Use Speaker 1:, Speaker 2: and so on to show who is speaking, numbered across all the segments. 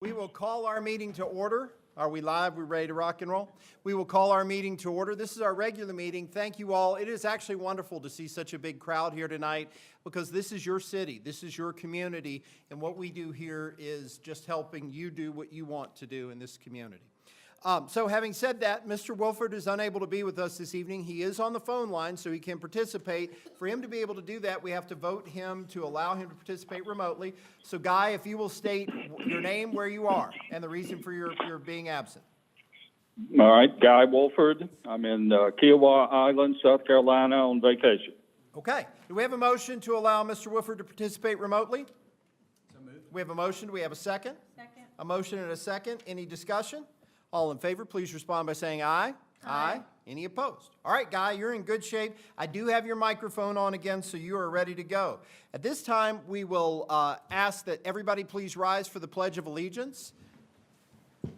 Speaker 1: We will call our meeting to order. Are we live? We're ready to rock and roll? We will call our meeting to order. This is our regular meeting. Thank you all. It is actually wonderful to see such a big crowd here tonight because this is your city. This is your community. And what we do here is just helping you do what you want to do in this community. So having said that, Mr. Wilford is unable to be with us this evening. He is on the phone line so he can participate. For him to be able to do that, we have to vote him to allow him to participate remotely. So Guy, if you will state your name, where you are, and the reason for your being absent.
Speaker 2: All right, Guy Wolford. I'm in Kiowa Island, South Carolina on vacation.
Speaker 1: Okay. Do we have a motion to allow Mr. Wilford to participate remotely? So moved. We have a motion. Do we have a second?
Speaker 3: Second.
Speaker 1: A motion and a second. Any discussion? All in favor, please respond by saying aye. Aye. Any opposed? All right, Guy, you're in good shape. I do have your microphone on again, so you are ready to go. At this time, we will ask that everybody please rise for the Pledge of Allegiance.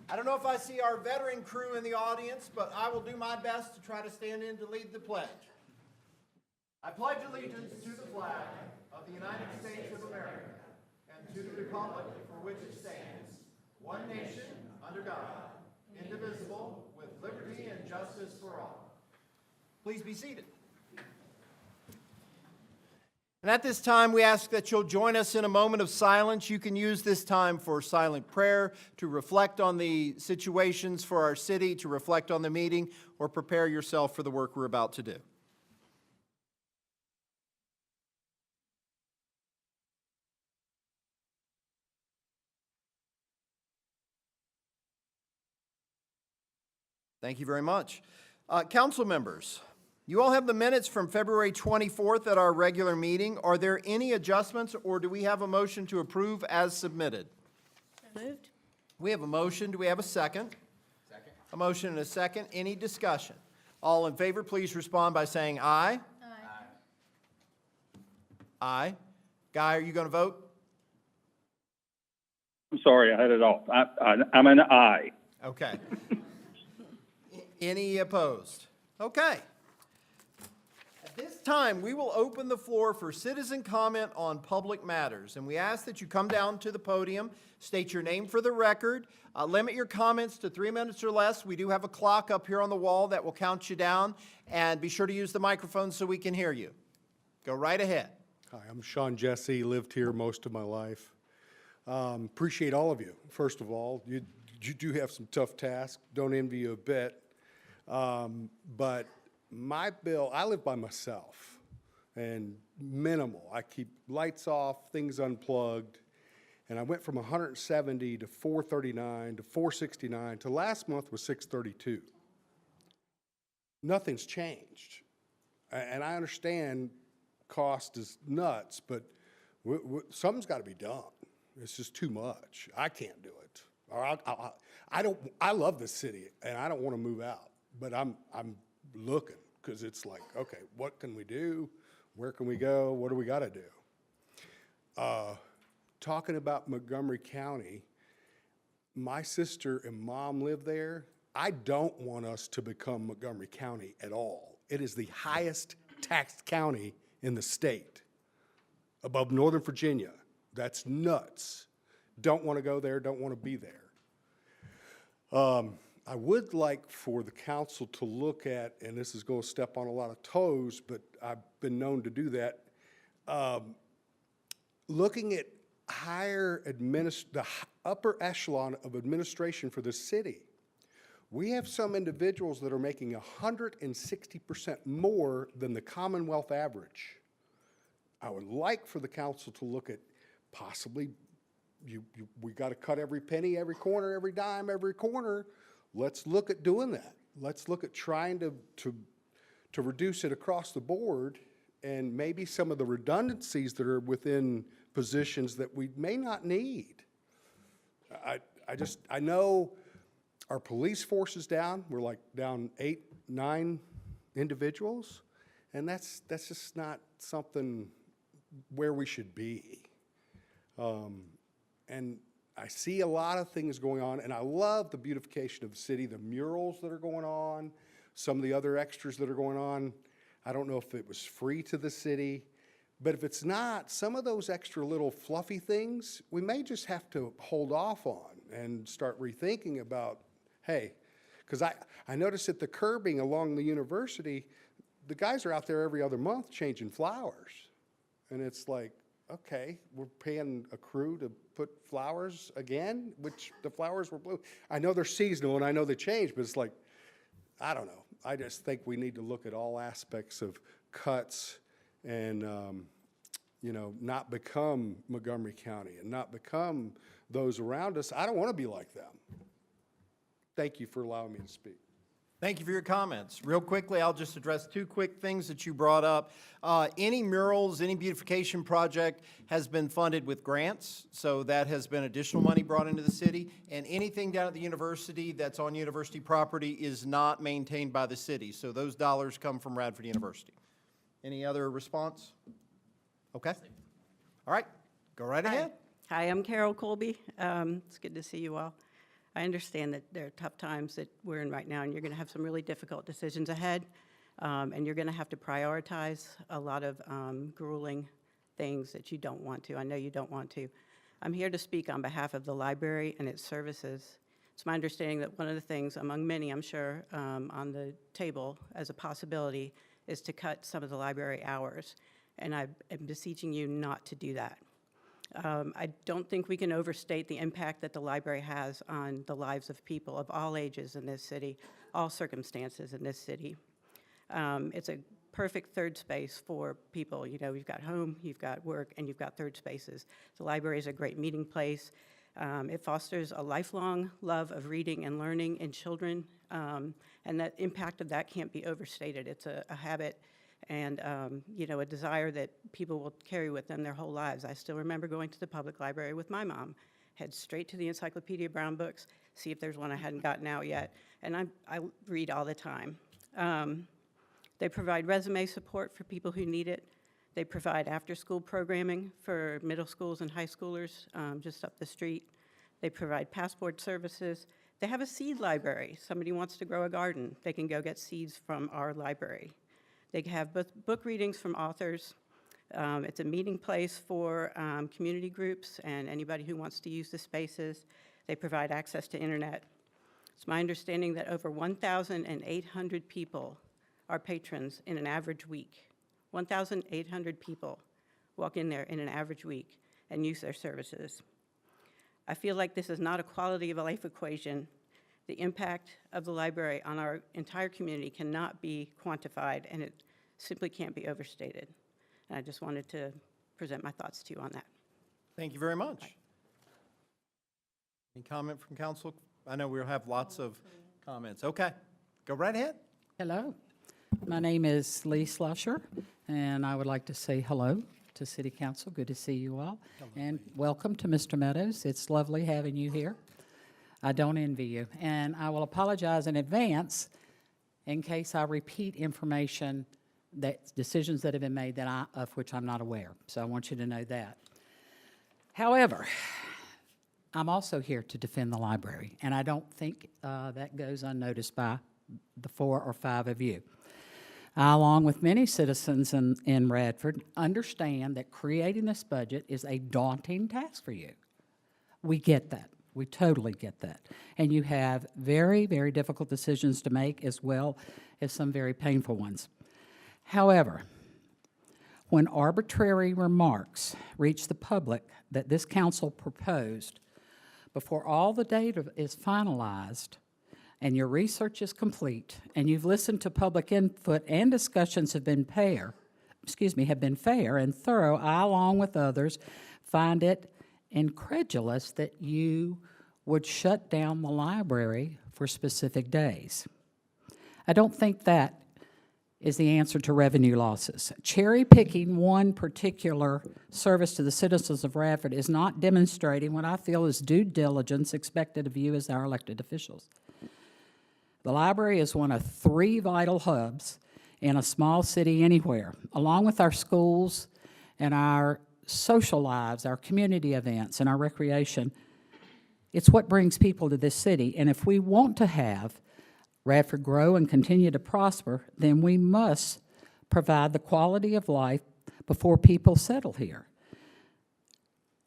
Speaker 1: I don't know if I see our veteran crew in the audience, but I will do my best to try to stand in to lead the pledge. I pledge allegiance to the flag of the United States of America and to the republic for which it stands, one nation, under God, indivisible, with liberty and justice for all. Please be seated. And at this time, we ask that you'll join us in a moment of silence. You can use this time for silent prayer, to reflect on the situations for our city, to reflect on the meeting, or prepare yourself for the work we're about to do. Thank you very much. Council members, you all have the minutes from February 24th at our regular meeting. Are there any adjustments, or do we have a motion to approve as submitted?
Speaker 3: So moved.
Speaker 1: We have a motion. Do we have a second? Second. A motion and a second. Any discussion? All in favor, please respond by saying aye.
Speaker 3: Aye.
Speaker 1: Aye. Guy, are you going to vote?
Speaker 2: I'm sorry, I had it off. I'm an aye.
Speaker 1: Okay. Any opposed? Okay. At this time, we will open the floor for citizen comment on public matters. And we ask that you come down to the podium, state your name for the record, limit your comments to 3 minutes or less. We do have a clock up here on the wall that will count you down. And be sure to use the microphone so we can hear you. Go right ahead.
Speaker 4: Hi, I'm Sean Jesse, lived here most of my life. Appreciate all of you. First of all, you do have some tough tasks. Don't envy you a bit. But my bill, I live by myself and minimal. I keep lights off, things unplugged. And I went from 170 to 439 to 469 to last month was 632. Nothing's changed. And I understand cost is nuts, but something's got to be done. It's just too much. I can't do it. Or I love this city and I don't want to move out. But I'm looking because it's like, okay, what can we do? Where can we go? What do we got to do? Talking about Montgomery County, my sister and mom live there. I don't want us to become Montgomery County at all. It is the highest taxed county in the state, above Northern Virginia. That's nuts. Don't want to go there, don't want to be there. I would like for the council to look at, and this is going to step on a lot of toes, but I've been known to do that, looking at the upper echelon of administration for the city. We have some individuals that are making 160% more than the Commonwealth average. I would like for the council to look at possibly, we got to cut every penny, every corner, every dime, every corner. Let's look at doing that. Let's look at trying to reduce it across the board, and maybe some of the redundancies that are within positions that we may not need. I know our police force is down. We're like down 8, 9 individuals, and that's just not something where we should be. And I see a lot of things going on, and I love the beautification of the city, the murals that are going on, some of the other extras that are going on. I don't know if it was free to the city, but if it's not, some of those extra little fluffy things, we may just have to hold off on. and start rethinking about, hey, because I noticed at the curbing along the university, the guys are out there every other month changing flowers. And it's like, okay, we're paying a crew to put flowers again, which the flowers were blue. I know they're seasonal and I know they change, but it's like, I don't know. I just think we need to look at all aspects of cuts and, you know, not become Montgomery County and not become those around us. I don't want to be like them. Thank you for allowing me to speak.
Speaker 1: Thank you for your comments. Real quickly, I'll just address two quick things that you brought up. Any murals, any beautification project has been funded with grants, so that has been additional money brought into the city. And anything down at the university that's on university property is not maintained by the city, so those dollars come from Radford University. Any other response? Okay. All right, go right ahead.
Speaker 3: Hi, I'm Carol Colby. It's good to see you all. I understand that there are tough times that we're in right now, and you're going to have some really difficult decisions ahead, and you're going to have to prioritize a lot of grueling things that you don't want to. I know you don't want to. I'm here to speak on behalf of the library and its services. It's my understanding that one of the things, among many, I'm sure, on the table as a possibility is to cut some of the library hours, and I am beseeching you not to do that. I don't think we can overstate the impact that the library has on the lives of people of all ages in this city, all circumstances in this city. It's a perfect third space for people. You know, you've got home, you've got work, and you've got third spaces. The library is a great meeting place. It fosters a lifelong love of reading and learning in children, and that impact of that can't be overstated. It's a habit and you know, a desire that people will carry with them their whole lives. I still remember going to the public library with my mom, head straight to the Encyclopedia Brown books, see if there's one I hadn't gotten out yet, and I read all the time. They provide resume support for people who need it. They provide after-school programming for middle schools and high schoolers just up the street. They provide passport services. They have a seed library. Somebody wants to grow a garden, they can go get seeds from our library. They have book readings from authors. It's a meeting place for community groups and anybody who wants to use the spaces. They provide access to internet. It's my understanding that over 1,800 people are patrons in an average week. 1,800 people walk in there in an average week and use their services. I feel like this is not a quality of life equation. The impact of the library on our entire community cannot be quantified, and it simply can't be overstated. And I just wanted to present my thoughts to you on that.
Speaker 1: Thank you very much. Any comment from council? I know we'll have lots of comments. Okay, go right ahead.
Speaker 5: Hello, my name is Lee Slusher, and I would like to say hello to City Council. Good to see you all. And welcome to Mr. Meadows. It's lovely having you here. I don't envy you. And I will apologize in advance in case I repeat information, that decisions that have been made of which I'm not aware. So I want you to know that. However, I'm also here to defend the library, and I don't think that goes unnoticed by the 4 or 5 of you. I, along with many citizens in Radford, understand that creating this budget is a daunting task for you. We get that. We totally get that. And you have very, very difficult decisions to make, as well as some very painful ones. However, when arbitrary remarks reach the public that this council proposed before all the data is finalized and your research is complete and you've listened to public input and discussions have been fair and thorough, I, along with others, find it incredulous that you would shut down the library for specific days. I don't think that is the answer to revenue losses. Cherry picking one particular service to the citizens of Radford is not demonstrating what I feel is due diligence expected of you as our elected officials. The library is one of 3 vital hubs in a small city anywhere, along with our schools and our social lives, our community events, and our recreation. It's what brings people to this city, and if we want to have Radford grow and continue to prosper, then we must provide the quality of life before people settle here.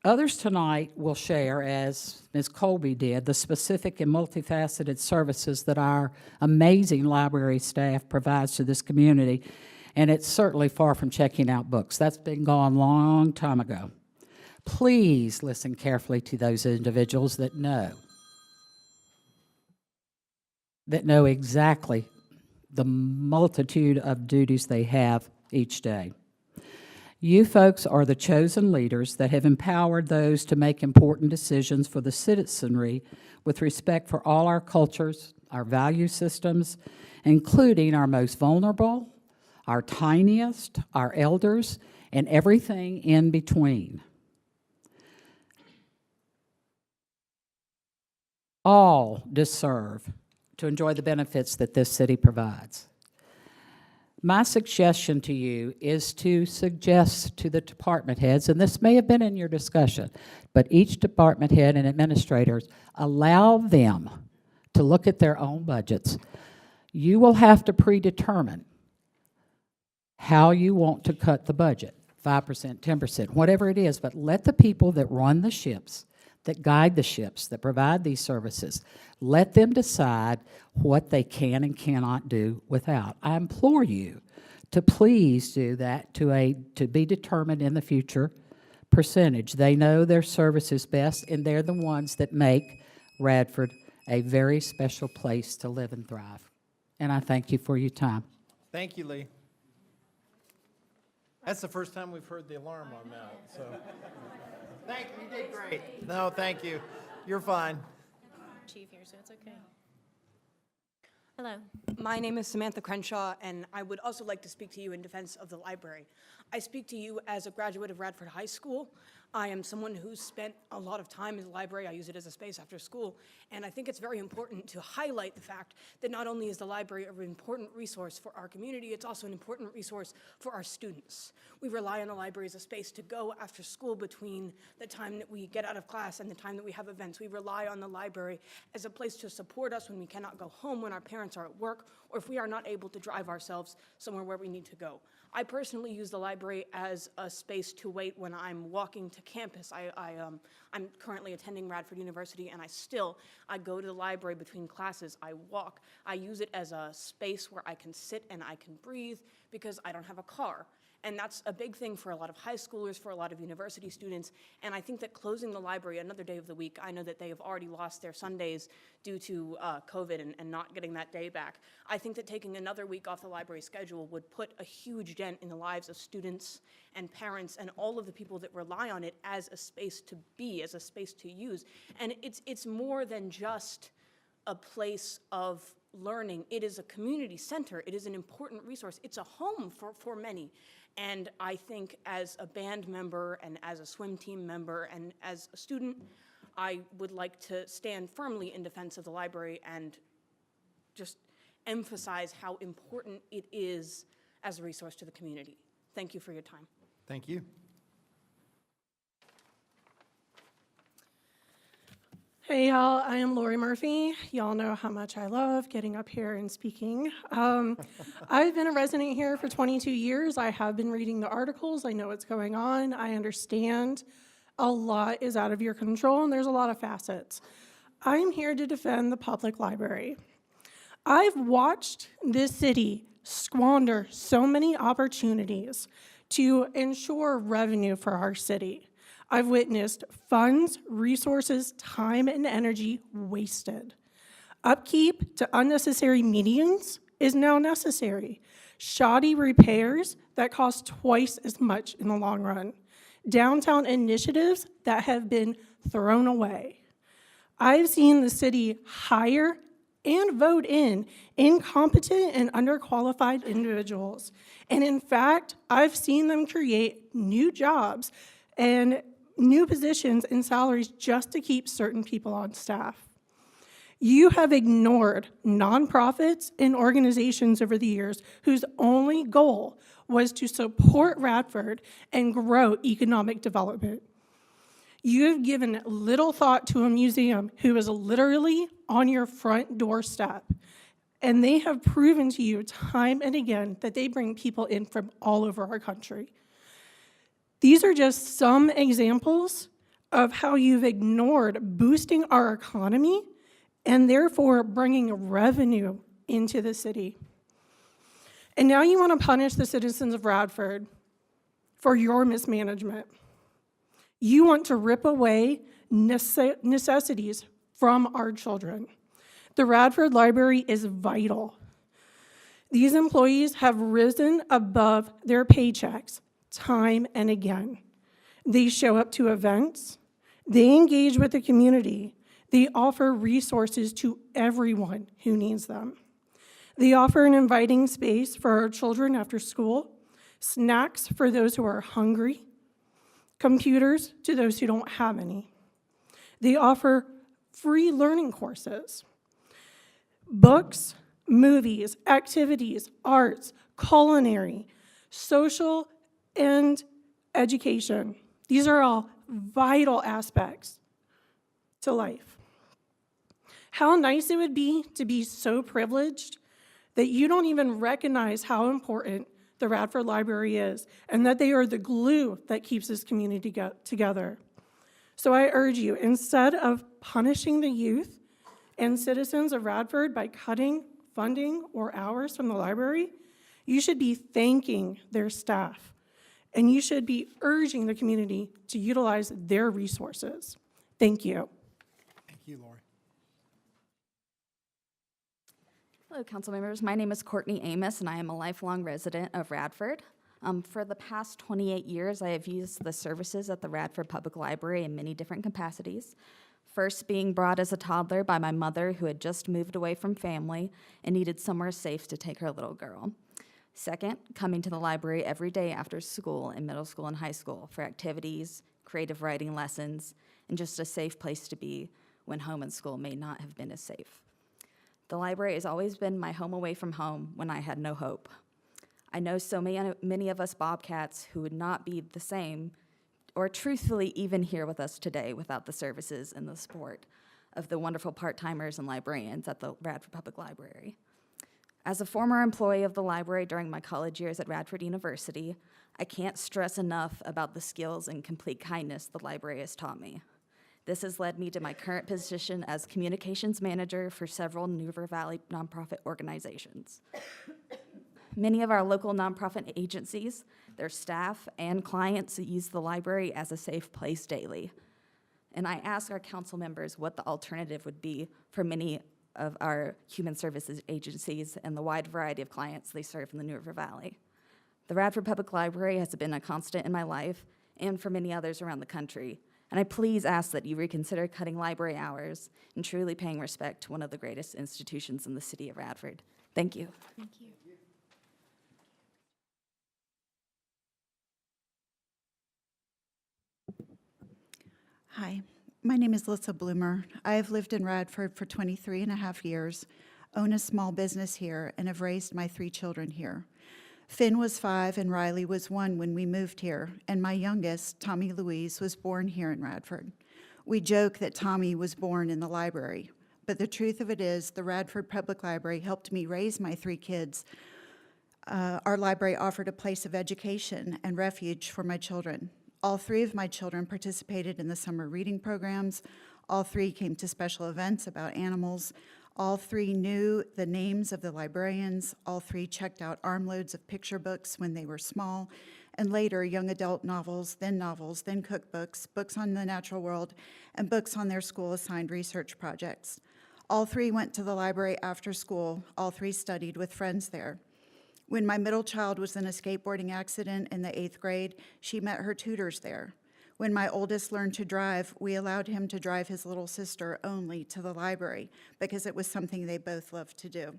Speaker 5: Others tonight will share, as Ms. Colby did, the specific and multifaceted services that our amazing library staff provides to this community, and it's certainly far from checking out books. That's been gone a long time ago. Please listen carefully to those individuals that know exactly the multitude of duties they have each day. You folks are the chosen leaders that have empowered those to make important decisions for the citizenry with respect for all our cultures, our value systems, including our most vulnerable, our tiniest, our elders, and everything in between. All deserve to enjoy the benefits that this city provides. My suggestion to you is to suggest to the department heads, and this may have been in your discussion, but each department head and administrators, allow them to look at their own budgets. You will have to predetermine how you want to cut the budget, 5%, 10%, whatever it is, but let the people that run the ships, that guide the ships, that provide these services, let them decide what they can and cannot do without. I implore you to please do that to be determined in the future percentage. They know their service is best, and they're the ones that make Radford a very special place to live and thrive. And I thank you for your time.
Speaker 1: Thank you, Lee. That's the first time we've heard the alarm on that, so. Thank you, you did great. No, thank you. You're fine.
Speaker 6: Chief here, so it's okay. Hello. My name is Samantha Crenshaw, and I would also like to speak to you in defense of the library. I speak to you as a graduate of Radford High School. I am someone who's spent a lot of time in the library. I use it as a space after school, and I think it's very important to highlight the fact that not only is the library an important resource for our community, it's also an important resource for our students. We rely on the library as a space to go after school between the time that we get out of class and the time that we have events. We rely on the library as a place to support us when we cannot go home, when our parents are at work, or if we are not able to drive ourselves somewhere where we need to go. I personally use the library as a space to wait when I'm walking to campus. I'm currently attending Radford University, and I go to the library between classes. I walk. I use it as a space where I can sit and I can breathe because I don't have a car. And that's a big thing for a lot of high schoolers, for a lot of university students. And I think that closing the library another day of the week, I know that they have already lost their Sundays due to COVID and not getting that day back. I think that taking another week off the library schedule would put a huge dent in the lives of students and parents and all of the people that rely on it as a space to be, as a space to use. And it's more than just a place of learning. It is a community center. It is an important resource. It's a home for many. And I think as a band member and as a swim team member and as a student, I would like to stand firmly in defense of the library and just emphasize how important it is as a resource to the community. Thank you for your time.
Speaker 1: Thank you.
Speaker 7: Hey y'all, I am Lori Murphy. Y'all know how much I love getting up here and speaking. I've been a resident here for 22 years. I have been reading the articles. I know what's going on. I understand a lot is out of your control and there's a lot of facets. I'm here to defend the public library. I've watched this city squander so many opportunities to ensure revenue for our city. I've witnessed funds, resources, time, and energy wasted. Upkeep to unnecessary meetings is now necessary. Shoddy repairs that cost twice as much in the long run. Downtown initiatives that have been thrown away. I've seen the city hire and vote in incompetent and underqualified individuals. And in fact, I've seen them create new jobs and new positions and salaries just to keep certain people on staff. You have ignored nonprofits and organizations over the years whose only goal was to support Radford and grow economic development. You have given little thought to a museum who is literally on your front doorstep, and they have proven to you time and again that they bring people in from all over our country. These are just some examples of how you've ignored boosting our economy and therefore bringing revenue into the city. And now you want to punish the citizens of Radford for your mismanagement. You want to rip away necessities from our children. The Radford Library is vital. These employees have risen above their paychecks time and again. They show up to events. They engage with the community. They offer resources to everyone who needs them. They offer an inviting space for our children after school, snacks for those who are hungry, computers to those who don't have any. They offer free learning courses, books, movies, activities, arts, culinary, social, and education. These are all vital aspects to life. How nice it would be to be so privileged that you don't even recognize how important the Radford Library is and that they are the glue that keeps this community together. So I urge you, instead of punishing the youth and citizens of Radford by cutting funding or hours from the library, you should be thanking their staff, and you should be urging the community to utilize their resources. Thank you.
Speaker 4: Thank you, Lori.
Speaker 8: Hello, council members. My name is Courtney Amos, and I am a lifelong resident of Radford. For the past 28 years, I have used the services at the Radford Public Library in many different capacities. First, being brought as a toddler by my mother, who had just moved away from family and needed somewhere safe to take her little girl. Second, coming to the library every day after school in middle school and high school for activities, creative writing lessons, and just a safe place to be when home and school may not have been as safe. The library has always been my home away from home when I had no hope. I know so many of us Bobcats who would not be the same, or truthfully even here with us today without the services and the support of the wonderful part-timers and librarians at the Radford Public Library. As a former employee of the library during my college years at Radford University, I can't stress enough about the skills and complete kindness the library has taught me. This has led me to my current position as communications manager for several New River Valley nonprofit organizations. Many of our local nonprofit agencies, their staff, and clients use the library as a safe place daily. And I ask our council members what the alternative would be for many of our human services agencies and the wide variety of clients they serve in the New River Valley. The Radford Public Library has been a constant in my life and for many others around the country. And I please ask that you reconsider cutting library hours and truly paying respect to one of the greatest institutions in the city of Radford. Thank you.
Speaker 9: Thank you. Hi, my name is Lissa Bloomer. I have lived in Radford for 23 and a half years, own a small business here, and have raised my 3 children here. Finn was 5 and Riley was 1 when we moved here, and my youngest, Tommy Louise, was born here in Radford. We joke that Tommy was born in the library, but the truth of it is the Radford Public Library helped me raise my 3 kids. Our library offered a place of education and refuge for my children. All 3 of my children participated in the summer reading programs. All 3 came to special events about animals. All 3 knew the names of the librarians. All 3 checked out armloads of picture books when they were small, and later young adult novels, then cookbooks, books on the natural world, and books on their school-assigned research projects. All 3 went to the library after school. All 3 studied with friends there. When my middle child was in a skateboarding accident in the 8th grade, she met her tutors there. When my oldest learned to drive, we allowed him to drive his little sister only to the library because it was something they both loved to do.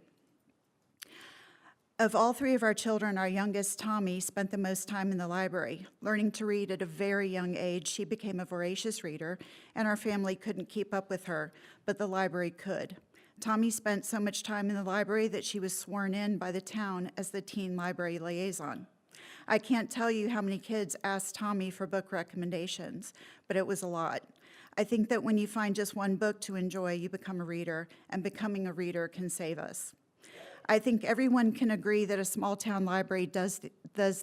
Speaker 9: Of all 3 of our children, our youngest, Tommy, spent the most time in the library. Learning to read at a very young age, she became a voracious reader, and our family couldn't keep up with her, but the library could. Tommy spent so much time in the library that she was sworn in by the town as the teen library liaison. I can't tell you how many kids asked Tommy for book recommendations, but it was a lot. I think that when you find just one book to enjoy, you become a reader, and becoming a reader can save us. I think everyone can agree that a small-town library does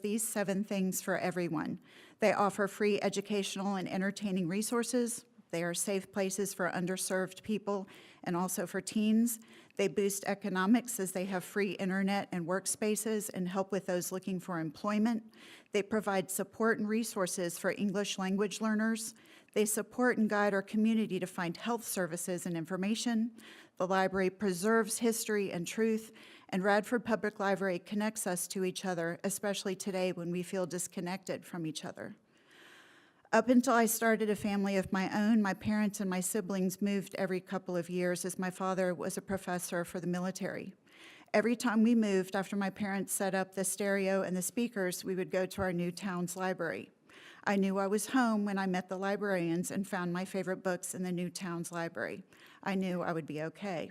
Speaker 9: these 7 things for everyone. They offer free educational and entertaining resources. They are safe places for underserved people and also for teens. They boost economics as they have free internet and workspaces and help with those looking for employment. They provide support and resources for English language learners. They support and guide our community to find health services and information. The library preserves history and truth, and Radford Public Library connects us to each other, especially today when we feel disconnected from each other. Up until I started a family of my own, my parents and my siblings moved every couple of years as my father was a professor for the military. Every time we moved, after my parents set up the stereo and the speakers, we would go to our new town's library. I knew I was home when I met the librarians and found my favorite books in the new town's library. I knew I would be okay.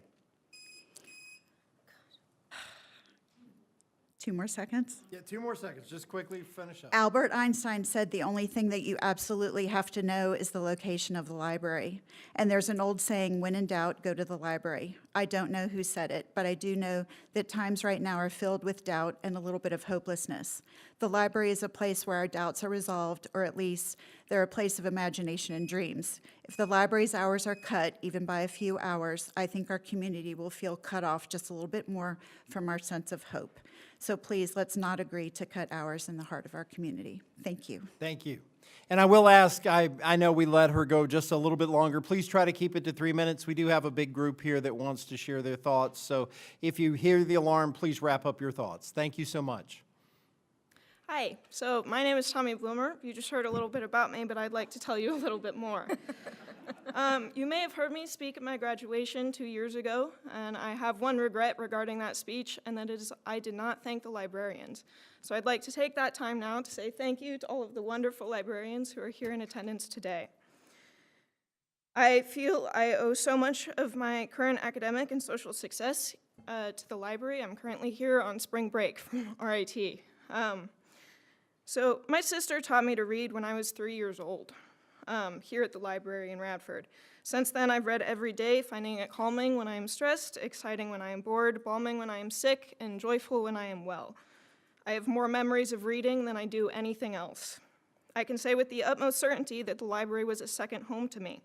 Speaker 9: 2 more seconds.
Speaker 1: Yeah, 2 more seconds. Just quickly finish up.
Speaker 9: Albert Einstein said the only thing that you absolutely have to know is the location of the library. And there's an old saying, when in doubt, go to the library. I don't know who said it, but I do know that times right now are filled with doubt and a little bit of hopelessness. The library is a place where our doubts are resolved, or at least they're a place of imagination and dreams. If the library's hours are cut, even by a few hours, I think our community will feel cut off just a little bit more from our sense of hope. So please, let's not agree to cut hours in the heart of our community. Thank you.
Speaker 1: Thank you. And I will ask, I know we let her go just a little bit longer. Please try to keep it to 3 minutes. We do have a big group here that wants to share their thoughts. So if you hear the alarm, please wrap up your thoughts. Thank you so much.
Speaker 10: Hi, so my name is Tommy Bloomer. You just heard a little bit about me, but I'd like to tell you a little bit more. You may have heard me speak at my graduation 2 years ago, and I have one regret regarding that speech, and that is I did not thank the librarians. So I'd like to take that time now to say thank you to all of the wonderful librarians who are here in attendance today. I feel I owe so much of my current academic and social success to the library. I'm currently here on spring break from RIT. So my sister taught me to read when I was 3 years old, here at the library in Radford. Since then, I've read every day, finding it calming when I am stressed, exciting when I am bored, balming when I am sick, and joyful when I am well. I have more memories of reading than I do anything else. I can say with the utmost certainty that the library was a second home to me.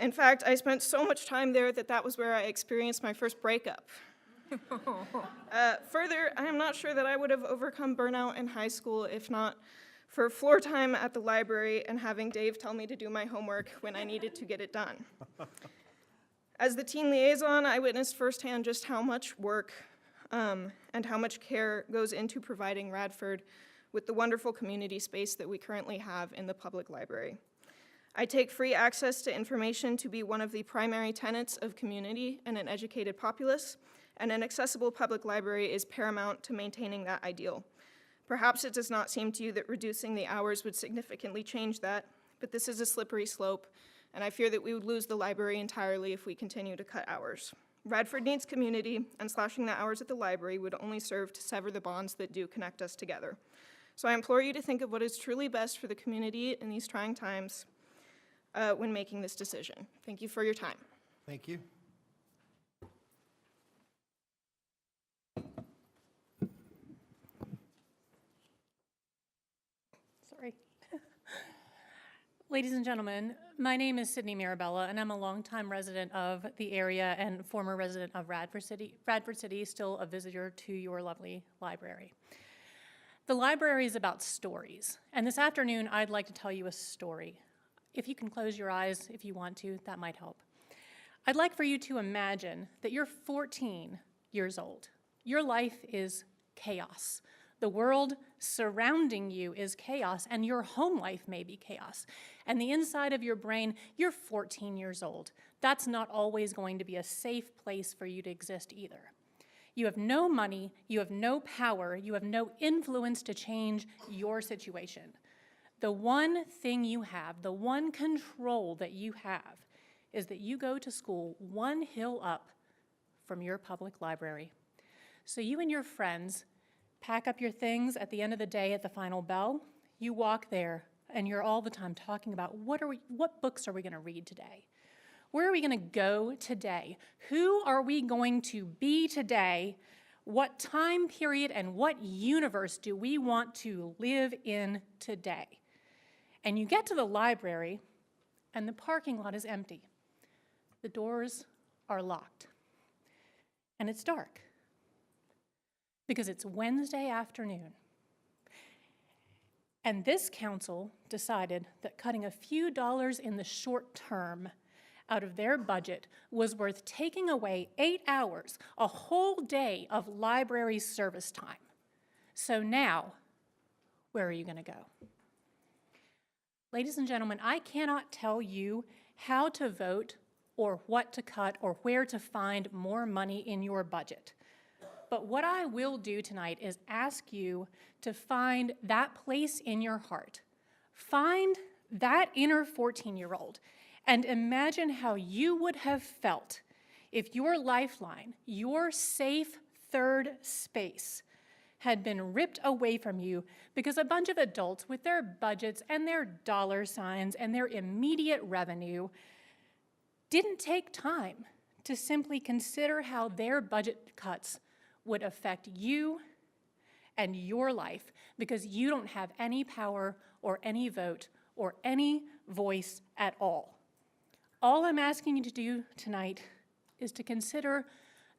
Speaker 10: In fact, I spent so much time there that was where I experienced my first breakup. Further, I am not sure that I would have overcome burnout in high school if not for floor time at the library and having Dave tell me to do my homework when I needed to get it done. As the teen liaison, I witnessed firsthand just how much work and how much care goes into providing Radford with the wonderful community space that we currently have in the public library. I take free access to information to be one of the primary tenets of community and an educated populace, and an accessible public library is paramount to maintaining that ideal. Perhaps it does not seem to you that reducing the hours would significantly change that, but this is a slippery slope, and I fear that we would lose the library entirely if we continue to cut hours. Radford needs community, and slashing the hours at the library would only serve to sever the bonds that do connect us together. So I implore you to think of what is truly best for the community in these trying times when making this decision. Thank you for your time.
Speaker 1: Thank you.
Speaker 11: Sorry. Ladies and gentlemen, my name is Sydney Mirabella, and I'm a longtime resident of the area and former resident of Radford City, still a visitor to your lovely library. The library is about stories, and this afternoon I'd like to tell you a story. If you can close your eyes if you want to, that might help. I'd like for you to imagine that you're 14 years old. Your life is chaos. The world surrounding you is chaos, and your home life may be chaos. And the inside of your brain, you're 14 years old. That's not always going to be a safe place for you to exist either. You have no money, you have no power, you have no influence to change your situation. The one thing you have, the one control that you have, is that you go to school one hill up from your public library. So you and your friends pack up your things at the end of the day at the final bell. You walk there, and you're all the time talking about what books are we going to read today? Where are we going to go today? Who are we going to be today? What time period and what universe do we want to live in today? And you get to the library, and the parking lot is empty. The doors are locked. And it's dark because it's Wednesday afternoon. And this council decided that cutting a few dollars in the short term out of their budget was worth taking away 8 hours, a whole day of library service time. So now, where are you going to go? Ladies and gentlemen, I cannot tell you how to vote or what to cut or where to find more money in your budget. But what I will do tonight is ask you to find that place in your heart. Find that inner 14-year-old and imagine how you would have felt if your lifeline, your safe third space, had been ripped away from you because a bunch of adults with their budgets and their dollar signs and their immediate revenue didn't take time to simply consider how their budget cuts would affect you and your life because you don't have any power or any vote or any voice at all. All I'm asking you to do tonight is to consider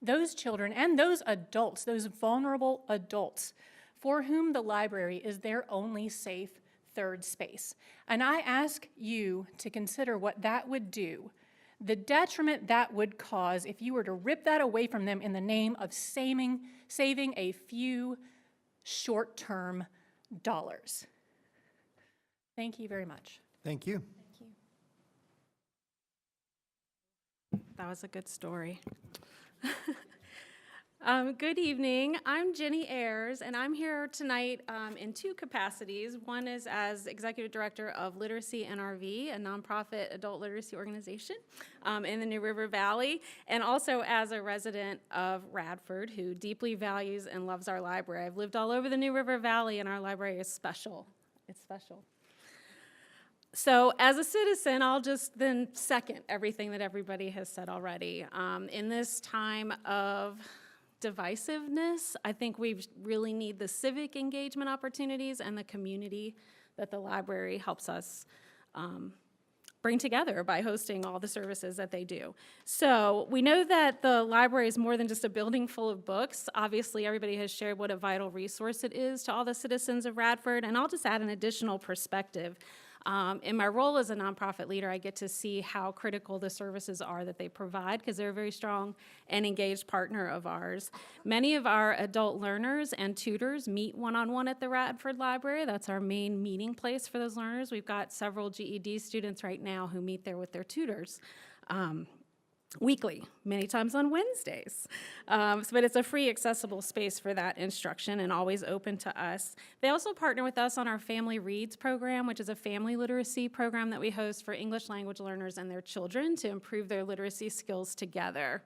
Speaker 11: those children and those adults, those vulnerable adults, for whom the library is their only safe third space. And I ask you to consider what that would do, the detriment that would cause if you were to rip that away from them in the name of saving a few short-term dollars. Thank you very much.
Speaker 1: Thank you.
Speaker 12: That was a good story. Good evening. I'm Jenny Ayers, and I'm here tonight in two capacities. One is as Executive Director of Literacy NRV, a nonprofit adult literacy organization in the New River Valley, and also as a resident of Radford who deeply values and loves our library. I've lived all over the New River Valley, and our library is special. It's special. So as a citizen, I'll just then second everything that everybody has said already. In this time of divisiveness, I think we really need the civic engagement opportunities and the community that the library helps us bring together by hosting all the services that they do. So we know that the library is more than just a building full of books. Obviously, everybody has shared what a vital resource it is to all the citizens of Radford, and I'll just add an additional perspective. In my role as a nonprofit leader, I get to see how critical the services are that they provide because they're a very strong and engaged partner of ours. Many of our adult learners and tutors meet one-on-one at the Radford Library. That's our main meeting place for those learners. We've got several GED students right now who meet there with their tutors. Weekly, many times on Wednesdays. But it's a free, accessible space for that instruction and always open to us. They also partner with us on our Family Reads program, which is a family literacy program that we host for English language learners and their children to improve their literacy skills together.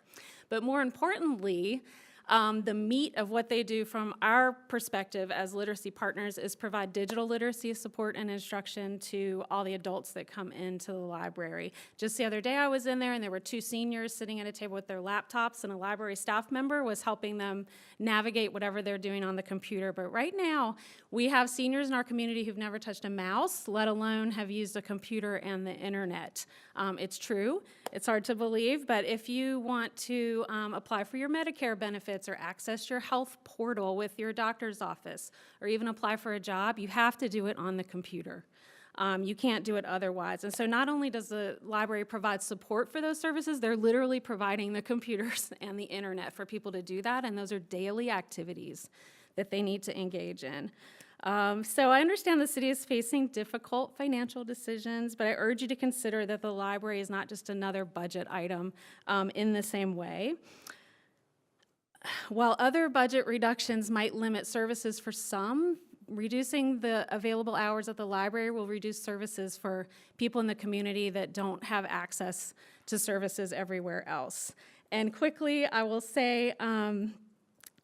Speaker 12: But more importantly, the meat of what they do from our perspective as literacy partners is provide digital literacy support and instruction to all the adults that come into the library. Just the other day I was in there and there were two seniors sitting at a table with their laptops and a library staff member was helping them navigate whatever they're doing on the computer. But right now we have seniors in our community who've never touched a mouse, let alone have used a computer and the internet. It's true. It's hard to believe, but if you want to apply for your Medicare benefits or access your health portal with your doctor's office or even apply for a job, you have to do it on the computer. You can't do it otherwise. And so not only does the library provide support for those services, they're literally providing the computers and the internet for people to do that, and those are daily activities that they need to engage in. So I understand the city is facing difficult financial decisions, but I urge you to consider that the library is not just another budget item in the same way. While other budget reductions might limit services for some, reducing the available hours at the library will reduce services for people in the community that don't have access to services everywhere else. And quickly, I will say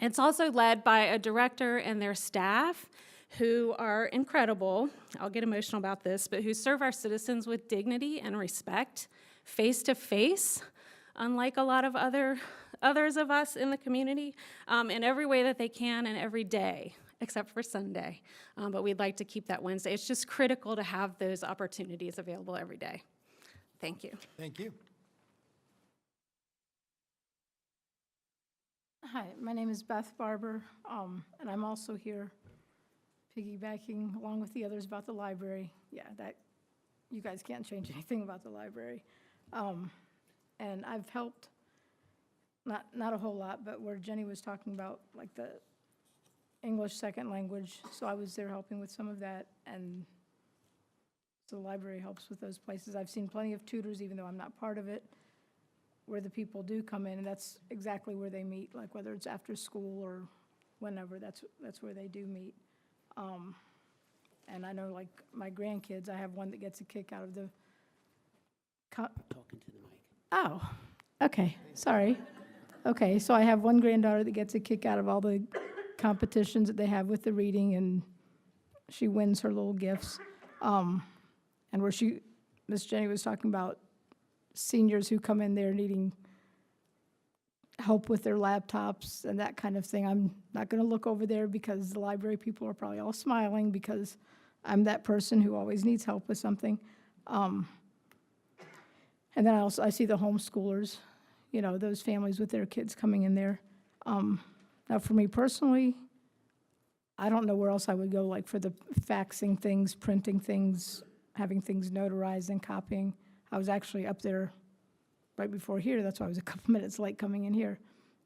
Speaker 12: it's also led by a director and their staff who are incredible, I'll get emotional about this, but who serve our citizens with dignity and respect, face-to-face, unlike a lot of others of us in the community, in every way that they can and every day, except for Sunday. But we'd like to keep that Wednesday. It's just critical to have those opportunities available every day. Thank you.
Speaker 1: Thank you.
Speaker 13: Hi, my name is Beth Barber, and I'm also here piggybacking along with the others about the library. Yeah, that, you guys can't change anything about the library. And I've helped, not a whole lot, but where Jenny was talking about like the English second language, so I was there helping with some of that, and so the library helps with those places. I've seen plenty of tutors, even though I'm not part of it, where the people do come in, and that's exactly where they meet, like whether it's after school or whenever, that's where they do meet. And I know, like, my grandkids, I have one that gets a kick out of the... Talking to the mic. Oh, okay, sorry. Okay, so I have one granddaughter that gets a kick out of all the competitions that they have with the reading, and she wins her little gifts. And where Miss Jenny was talking about seniors who come in there needing help with their laptops and that kind of thing. I'm not going to look over there because the library people are probably all smiling because I'm that person who always needs help with something. And then I see the homeschoolers, you know, those families with their kids coming in there. Now, for me personally, I don't know where else I would go, like for the faxing things, printing things, having things notarized and copying. I was actually up there right before here. That's why I was a couple minutes late coming in here.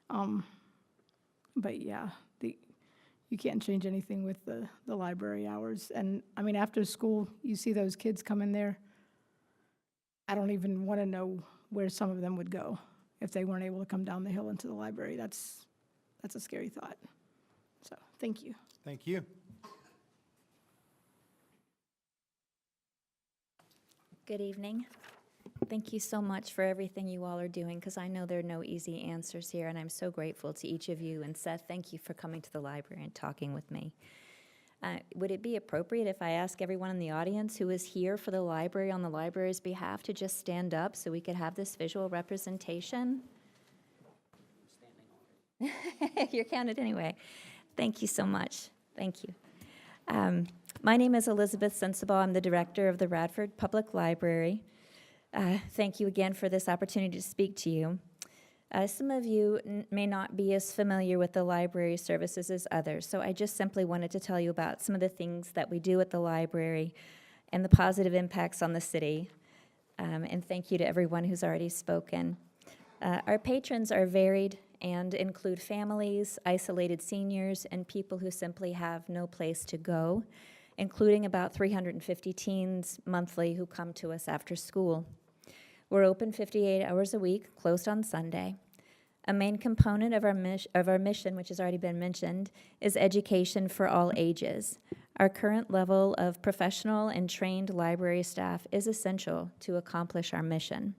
Speaker 13: But yeah, you can't change anything with the library hours. And I mean, after school, you see those kids come in there. I don't even want to know where some of them would go if they weren't able to come down the hill into the library. That's a scary thought. So, thank you.
Speaker 1: Thank you.
Speaker 14: Good evening. Thank you so much for everything you all are doing, because I know there are no easy answers here, and I'm so grateful to each of you. And Seth, thank you for coming to the library and talking with me. Would it be appropriate if I ask everyone in the audience who is here for the library on the library's behalf to just stand up so we could have this visual representation? You're counted anyway. Thank you so much. Thank you. My name is Elizabeth Sensible. I'm the director of the Radford Public Library. Thank you again for this opportunity to speak to you. Some of you may not be as familiar with the library services as others, so I just simply wanted to tell you about some of the things that we do at the library and the positive impacts on the city. And thank you to everyone who's already spoken. Our patrons are varied and include families, isolated seniors, and people who simply have no place to go, including about 350 teens monthly who come to us after school. We're open 58 hours a week, closed on Sunday. A main component of our mission, which has already been mentioned, is education for all ages. Our current level of professional and trained library staff is essential to accomplish our mission.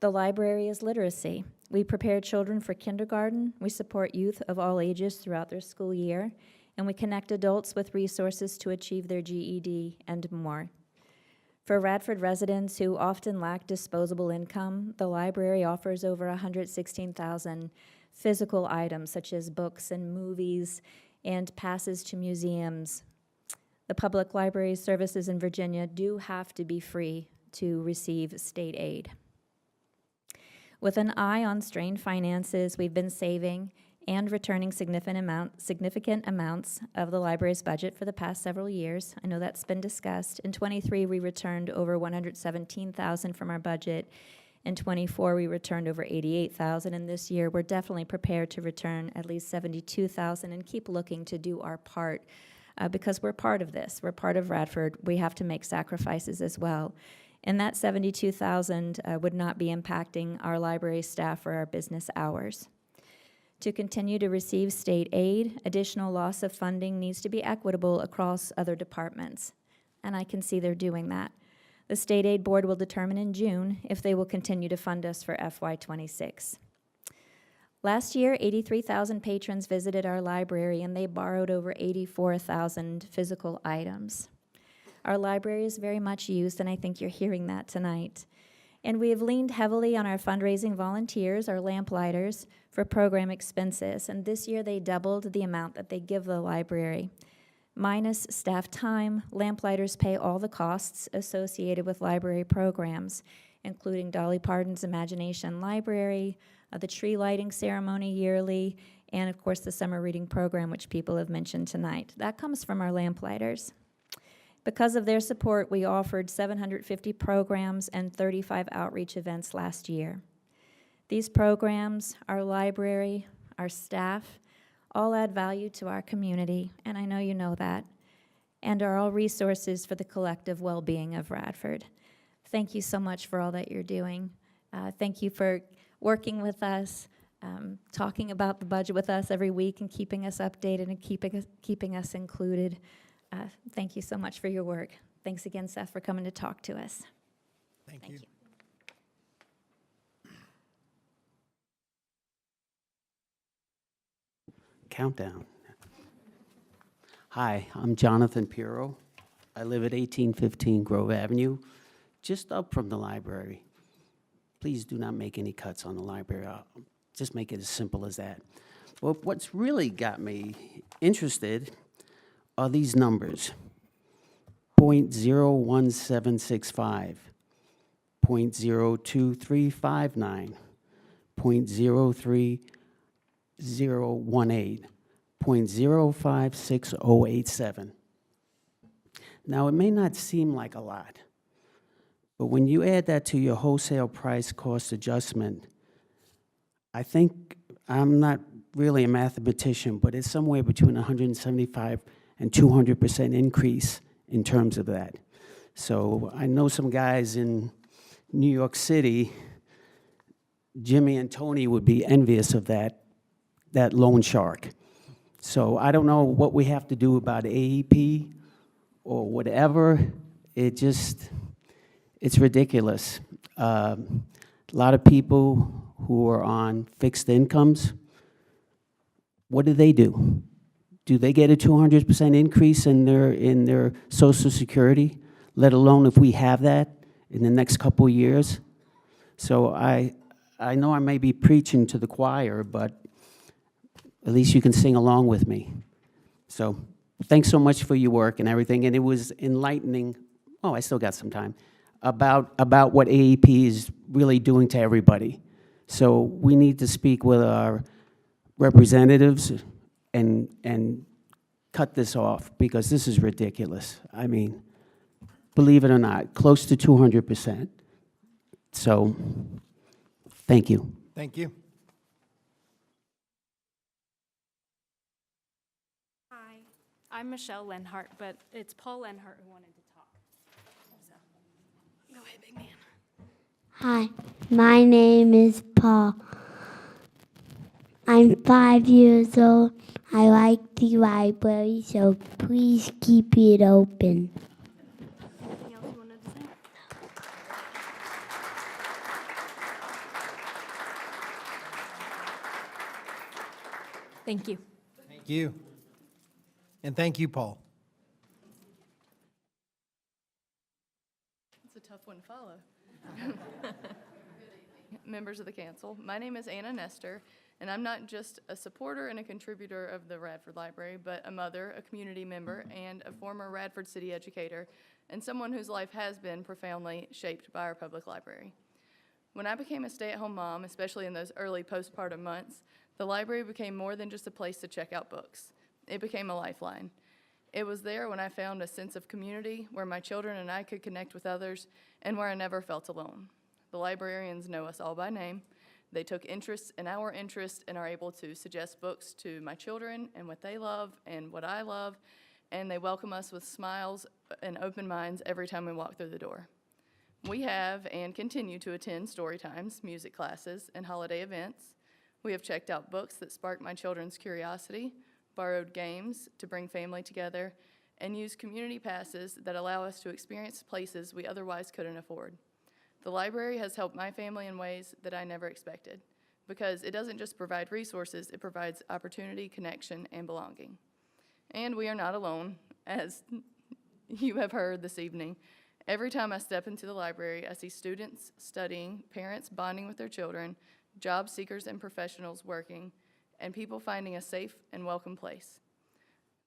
Speaker 14: The library is literacy. We prepare children for kindergarten, we support youth of all ages throughout their school year, and we connect adults with resources to achieve their GED and more. For Radford residents who often lack disposable income, the library offers over 116,000 physical items such as books and movies and passes to museums. The public library services in Virginia do have to be free to receive state aid. With an eye on strained finances, we've been saving and returning significant amounts of the library's budget for the past several years. I know that's been discussed. In 23, we returned over $117,000 from our budget. In 24, we returned over $88,000, and this year we're definitely prepared to return at least $72,000 and keep looking to do our part because we're part of this. We're part of Radford. We have to make sacrifices as well. And that $72,000 would not be impacting our library staff or our business hours. To continue to receive state aid, additional loss of funding needs to be equitable across other departments, and I can see they're doing that. The State Aid Board will determine in June if they will continue to fund us for FY26. Last year, 83,000 patrons visited our library, and they borrowed over 84,000 physical items. Our library is very much used, and I think you're hearing that tonight. And we have leaned heavily on our fundraising volunteers, our lamplighters, for program expenses. And this year they doubled the amount that they give the library. Minus staff time, lamplighters pay all the costs associated with library programs, including Dolly Parton's Imagination Library, the tree lighting ceremony yearly, and of course the summer reading program, which people have mentioned tonight. That comes from our lamplighters. Because of their support, we offered 750 programs and 35 outreach events last year. These programs, our library, our staff, all add value to our community, and I know you know that, and are all resources for the collective well-being of Radford. Thank you so much for all that you're doing. Thank you for working with us, talking about the budget with us every week and keeping us updated and keeping us included. Thank you so much for your work. Thanks again, Seth, for coming to talk to us.
Speaker 1: Thank you.
Speaker 15: Countdown. Hi, I'm Jonathan Pirro. I live at 1815 Grove Avenue, just up from the library. Please do not make any cuts on the library. I'll just make it as simple as that. Well, what's really got me interested are these numbers. 0.01765, 0.02359, 0.03018, 0.056087. Now, it may not seem like a lot, but when you add that to your wholesale price cost adjustment, I think, I'm not really a mathematician, but it's somewhere between 175 and 200% increase in terms of that. So I know some guys in New York City, Jimmy and Tony would be envious of that loan shark. So I don't know what we have to do about AEP or whatever. It's ridiculous. A lot of people who are on fixed incomes, what do? Do they get a 200% increase in their Social Security, let alone if we have that in the next couple of years? So I know I may be preaching to the choir, but at least you can sing along with me. So thanks so much for your work and everything, and it was enlightening, I still got some time, about what AEP is really doing to everybody. So we need to speak with our representatives and cut this off, because this is ridiculous. I mean, believe it or not, close to 200%. So, thank you.
Speaker 1: Thank you.
Speaker 16: Hi, I'm Michelle Lenhart, but it's Paul Lenhart who wanted to talk. So, go ahead, big man.
Speaker 17: Hi, my name is Paul. I'm 5 years old. I like the library, so please keep it open.
Speaker 16: Anything else you wanted to say? Thank you.
Speaker 1: Thank you. And thank you, Paul.
Speaker 18: It's a tough one to follow. Members of the council, my name is Anna Nestor, and I'm not just a supporter and a contributor of the Radford Library, but a mother, a community member, and a former Radford City educator, and someone whose life has been profoundly shaped by our public library. When I became a stay-at-home mom, especially in those early postpartum months, the library became more than just a place to check out books. It became a lifeline. It was there when I found a sense of community, where my children and I could connect with others, and where I never felt alone. The librarians know us all by name. They took interest in our interest and are able to suggest books to my children and what they love and what I love, and they welcome us with smiles and open minds every time we walk through the door. We have and continue to attend story times, music classes, and holiday events. We have checked out books that sparked my children's curiosity, borrowed games to bring family together, and used community passes that allow us to experience places we otherwise couldn't afford. The library has helped my family in ways that I never expected, because it doesn't just provide resources, it provides opportunity, connection, and belonging. And we are not alone, as you have heard this evening. Every time I step into the library, I see students studying, parents bonding with their children, job seekers and professionals working, and people finding a safe and welcome place.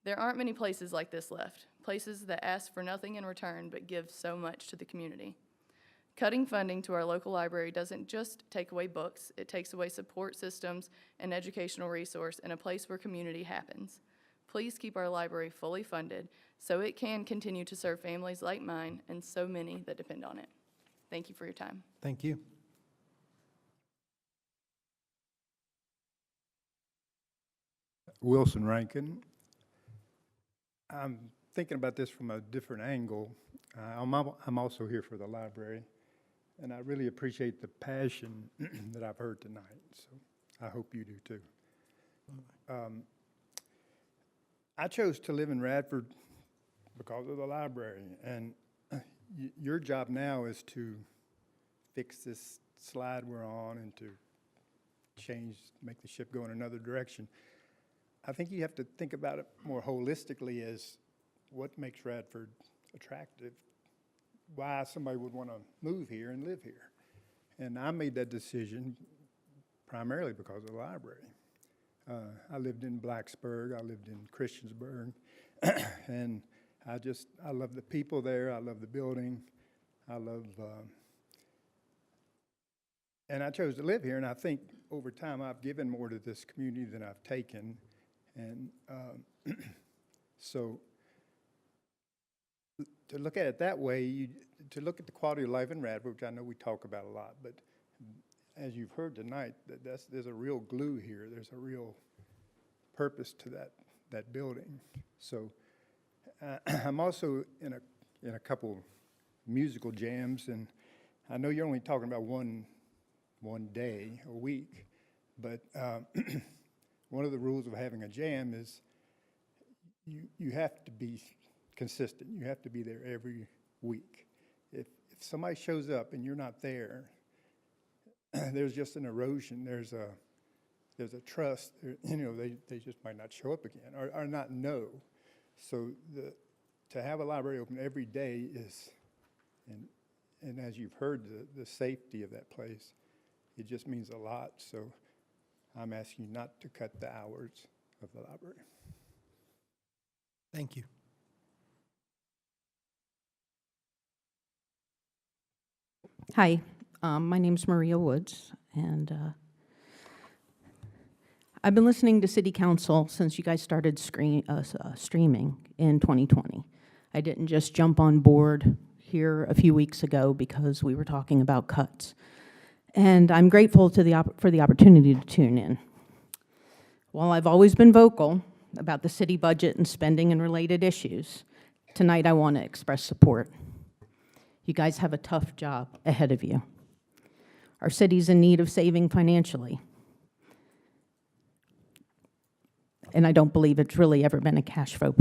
Speaker 18: There aren't many places like this left, places that ask for nothing in return but give so much to the community. Cutting funding to our local library doesn't just take away books, it takes away support systems and educational resource and a place where community happens. Please keep our library fully funded so it can continue to serve families like mine and so many that depend on it. Thank you for your time.
Speaker 1: Thank you.
Speaker 19: Wilson Rankin. I'm thinking about this from a different angle. I'm also here for the library, and I really appreciate the passion that I've heard tonight, so I hope you do too. I chose to live in Radford because of the library, and your job now is to fix this slide we're on and to make the ship go in another direction. I think you have to think about it more holistically as what makes Radford attractive, why somebody would want to move here and live here. And I made that decision primarily because of the library. I lived in Blacksburg, I lived in Christiansburg, and I love the people there, I love the building, and I chose to live here, and I think over time I've given more to this community than I've taken. And so to look at it that way, to look at the quality of life in Radford, which I know we talk about a lot, but as you've heard tonight, there's a real glue here. There's a real purpose to that building. So I'm also in a couple musical jams, and I know you're only talking about one day a week, but one of the rules of having a jam is you have to be consistent. You have to be there every week. If somebody shows up and you're not there, there's just an erosion. There's a trust. They just might not show up again or not know. So to have a library open every day is, and as you've heard, the safety of that place, it just means a lot. So I'm asking you not to cut the hours of the library.
Speaker 1: Thank you.
Speaker 20: Hi, my name's Maria Woods, and I've been listening to City Council since you guys started streaming in 2020. I didn't just jump on board here a few weeks ago because we were talking about cuts. And I'm grateful for the opportunity to tune in. While I've always been vocal about the city budget and spending and related issues, tonight I want to express support. You guys have a tough job ahead of you. Our city's in need of saving financially. And I don't believe it's really ever been a cash flow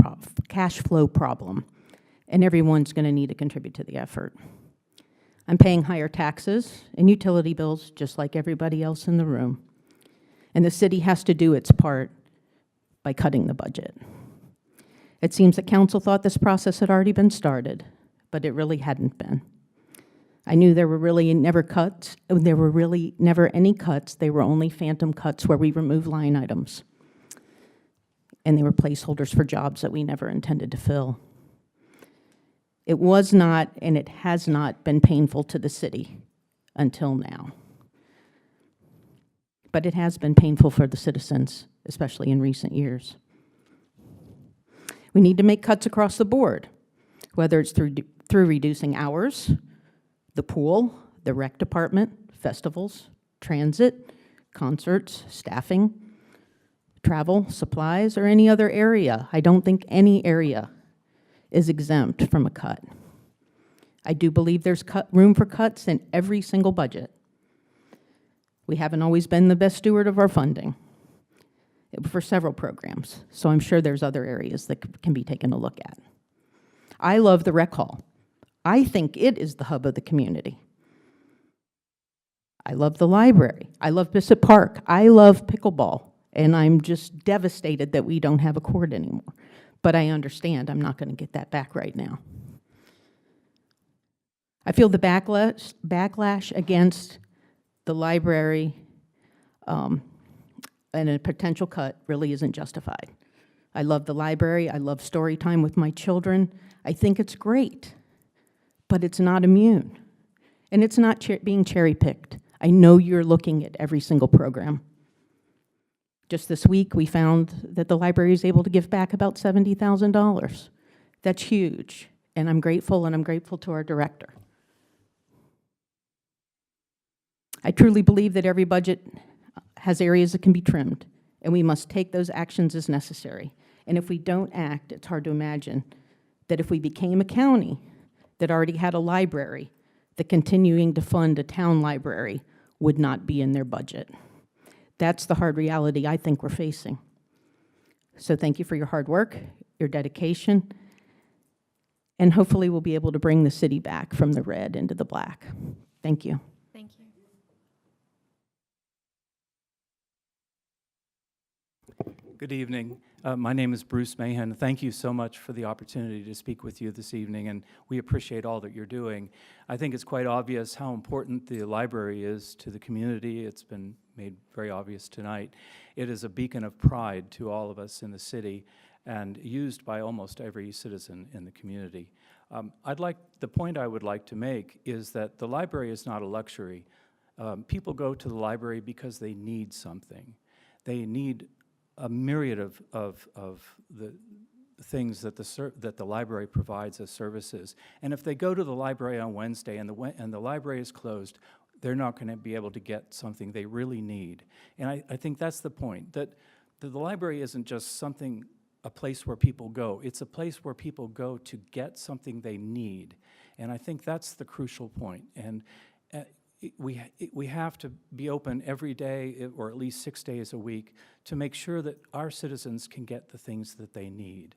Speaker 20: problem. And everyone's going to need to contribute to the effort. I'm paying higher taxes and utility bills just like everybody else in the room. And the city has to do its part by cutting the budget. It seems that council thought this process had already been started, but it really hadn't been. I knew there were really never cuts. There were really never any cuts. They were only phantom cuts where we removed line items. And they were placeholders for jobs that we never intended to fill. It was not, and it has not been painful to the city until now. But it has been painful for the citizens, especially in recent years. We need to make cuts across the board, whether it's through reducing hours, the pool, the rec department, festivals, transit, concerts, staffing, travel, supplies, or any other area. I don't think any area is exempt from a cut. I do believe there's room for cuts in every single budget. We haven't always been the best steward of our funding for several programs, so I'm sure there's other areas that can be taken a look at. I love the rec hall. I think it is the hub of the community. I love the library. I love Bissett Park. I love pickleball, and I'm just devastated that we don't have a court anymore. But I understand I'm not going to get that back right now. I feel the backlash against the library and a potential cut really isn't justified. I love the library. I love story time with my children. I think it's great, but it's not immune. And it's not being cherry-picked. I know you're looking at every single program. Just this week, we found that the library is able to give back about $70,000. That's huge, and I'm grateful to our director. I truly believe that every budget has areas that can be trimmed, and we must take those actions as necessary. And if we don't act, it's hard to imagine that if we became a county that already had a library, that continuing to fund a town library would not be in their budget. That's the hard reality I think we're facing. So thank you for your hard work, your dedication, and hopefully we'll be able to bring the city back from the red into the black. Thank you.
Speaker 16: Thank you.
Speaker 21: Good evening. My name is Bruce Mahan. Thank you so much for the opportunity to speak with you this evening, and we appreciate all that you're doing. I think it's quite obvious how important the library is to the community. It's been made very obvious tonight. It is a beacon of pride to all of us in the city and used by almost every citizen in the community. The point I would like to make is that the library is not a luxury. People go to the library because they need something. They need a myriad of the things that the library provides as services. And if they go to the library on Wednesday and the library is closed, they're not going to be able to get something they really need. And I think that's the point, that the library isn't just a place where people go. It's a place where people go to get something they need. And I think that's the crucial point. And we have to be open every day, or at least 6 days a week, to make sure that our citizens can get the things that they need.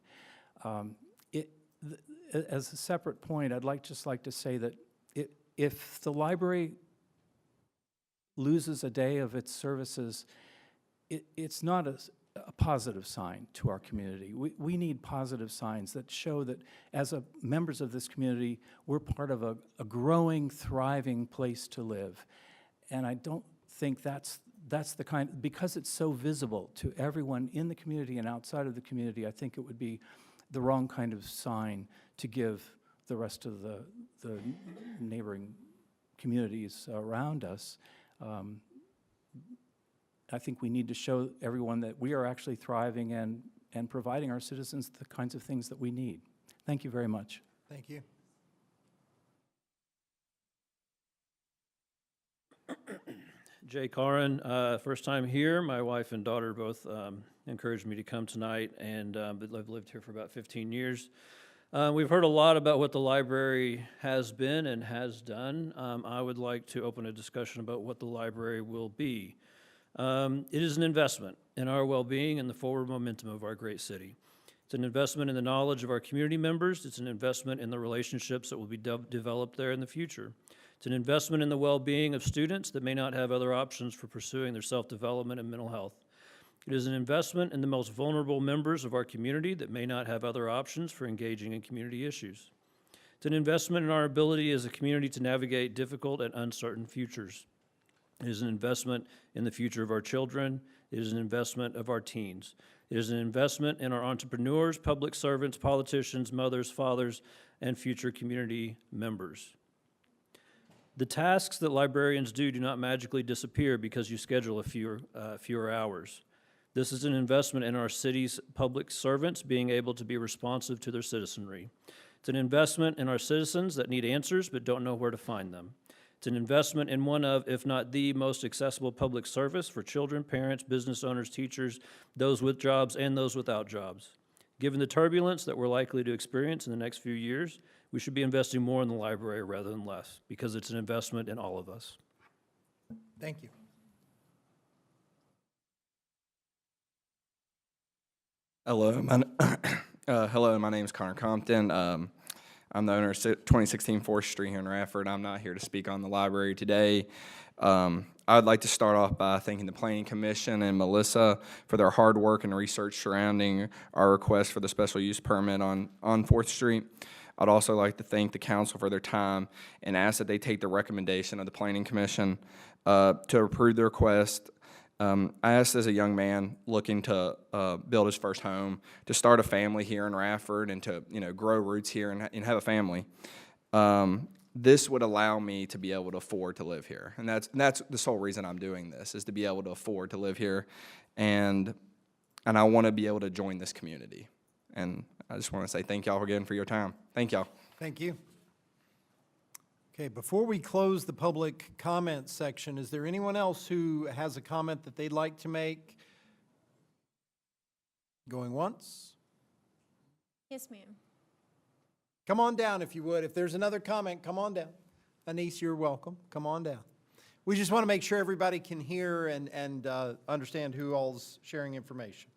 Speaker 21: As a separate point, I'd just like to say that if the library loses a day of its services, it's not a positive sign to our community. We need positive signs that show that as members of this community, we're part of a growing, thriving place to live. And I don't think that's the kind, because it's so visible to everyone in the community and outside of the community, I think it would be the wrong kind of sign to give the rest of the neighboring communities around us. I think we need to show everyone that we are actually thriving and providing our citizens the kinds of things that we need. Thank you very much.
Speaker 1: Thank you.
Speaker 22: Jay Caron, first time here. My wife and daughter both encouraged me to come tonight, and I've lived here for about 15 years. We've heard a lot about what the library has been and has done. I would like to open a discussion about what the library will be. It is an investment in our well-being and the forward momentum of our great city. It's an investment in the knowledge of our community members. It's an investment in the relationships that will be developed there in the future. It's an investment in the well-being of students that may not have other options for pursuing their self-development and mental health. It is an investment in the most vulnerable members of our community that may not have other options for engaging in community issues. It's an investment in our ability as a community to navigate difficult and uncertain futures. It is an investment in the future of our children. It is an investment of our teens. It is an investment in our entrepreneurs, public servants, politicians, mothers, fathers, and future community members. The tasks that librarians do not magically disappear because you schedule fewer hours. This is an investment in our city's public servants being able to be responsive to their citizenry. It's an investment in our citizens that need answers but don't know where to find them. It's an investment in one of, if not the most accessible public service for children, parents, business owners, teachers, those with jobs and those without jobs. Given the turbulence that we're likely to experience in the next few years, we should be investing more in the library rather than less, because it's an investment in all of us.
Speaker 1: Thank you.
Speaker 23: Hello, my name is Connor Compton. I'm the owner of 2016 4th Street here in Radford. I'm not here to speak on the library today. I would like to start off by thanking the Planning Commission and Melissa for their hard work and research surrounding our request for the special use permit on 4th Street. I'd also like to thank the council for their time and ask that they take the recommendation of the Planning Commission to approve the request. I asked as a young man looking to build his first home, to start a family here in Radford and to grow roots here and have a family. This would allow me to be able to afford to live here. And that's the sole reason I'm doing this, is to be able to afford to live here. And I want to be able to join this community. And I just want to say thank y'all again for your time. Thank y'all.
Speaker 1: Thank you. Okay, before we close the public comment section, is there anyone else who has a comment that they'd like to make? Going once?
Speaker 2: Yes, ma'am.
Speaker 1: Come on down if you would. If there's another comment, come on down. Anise, you're welcome. Come on down. We just want to make sure everybody can hear and understand who all's sharing information.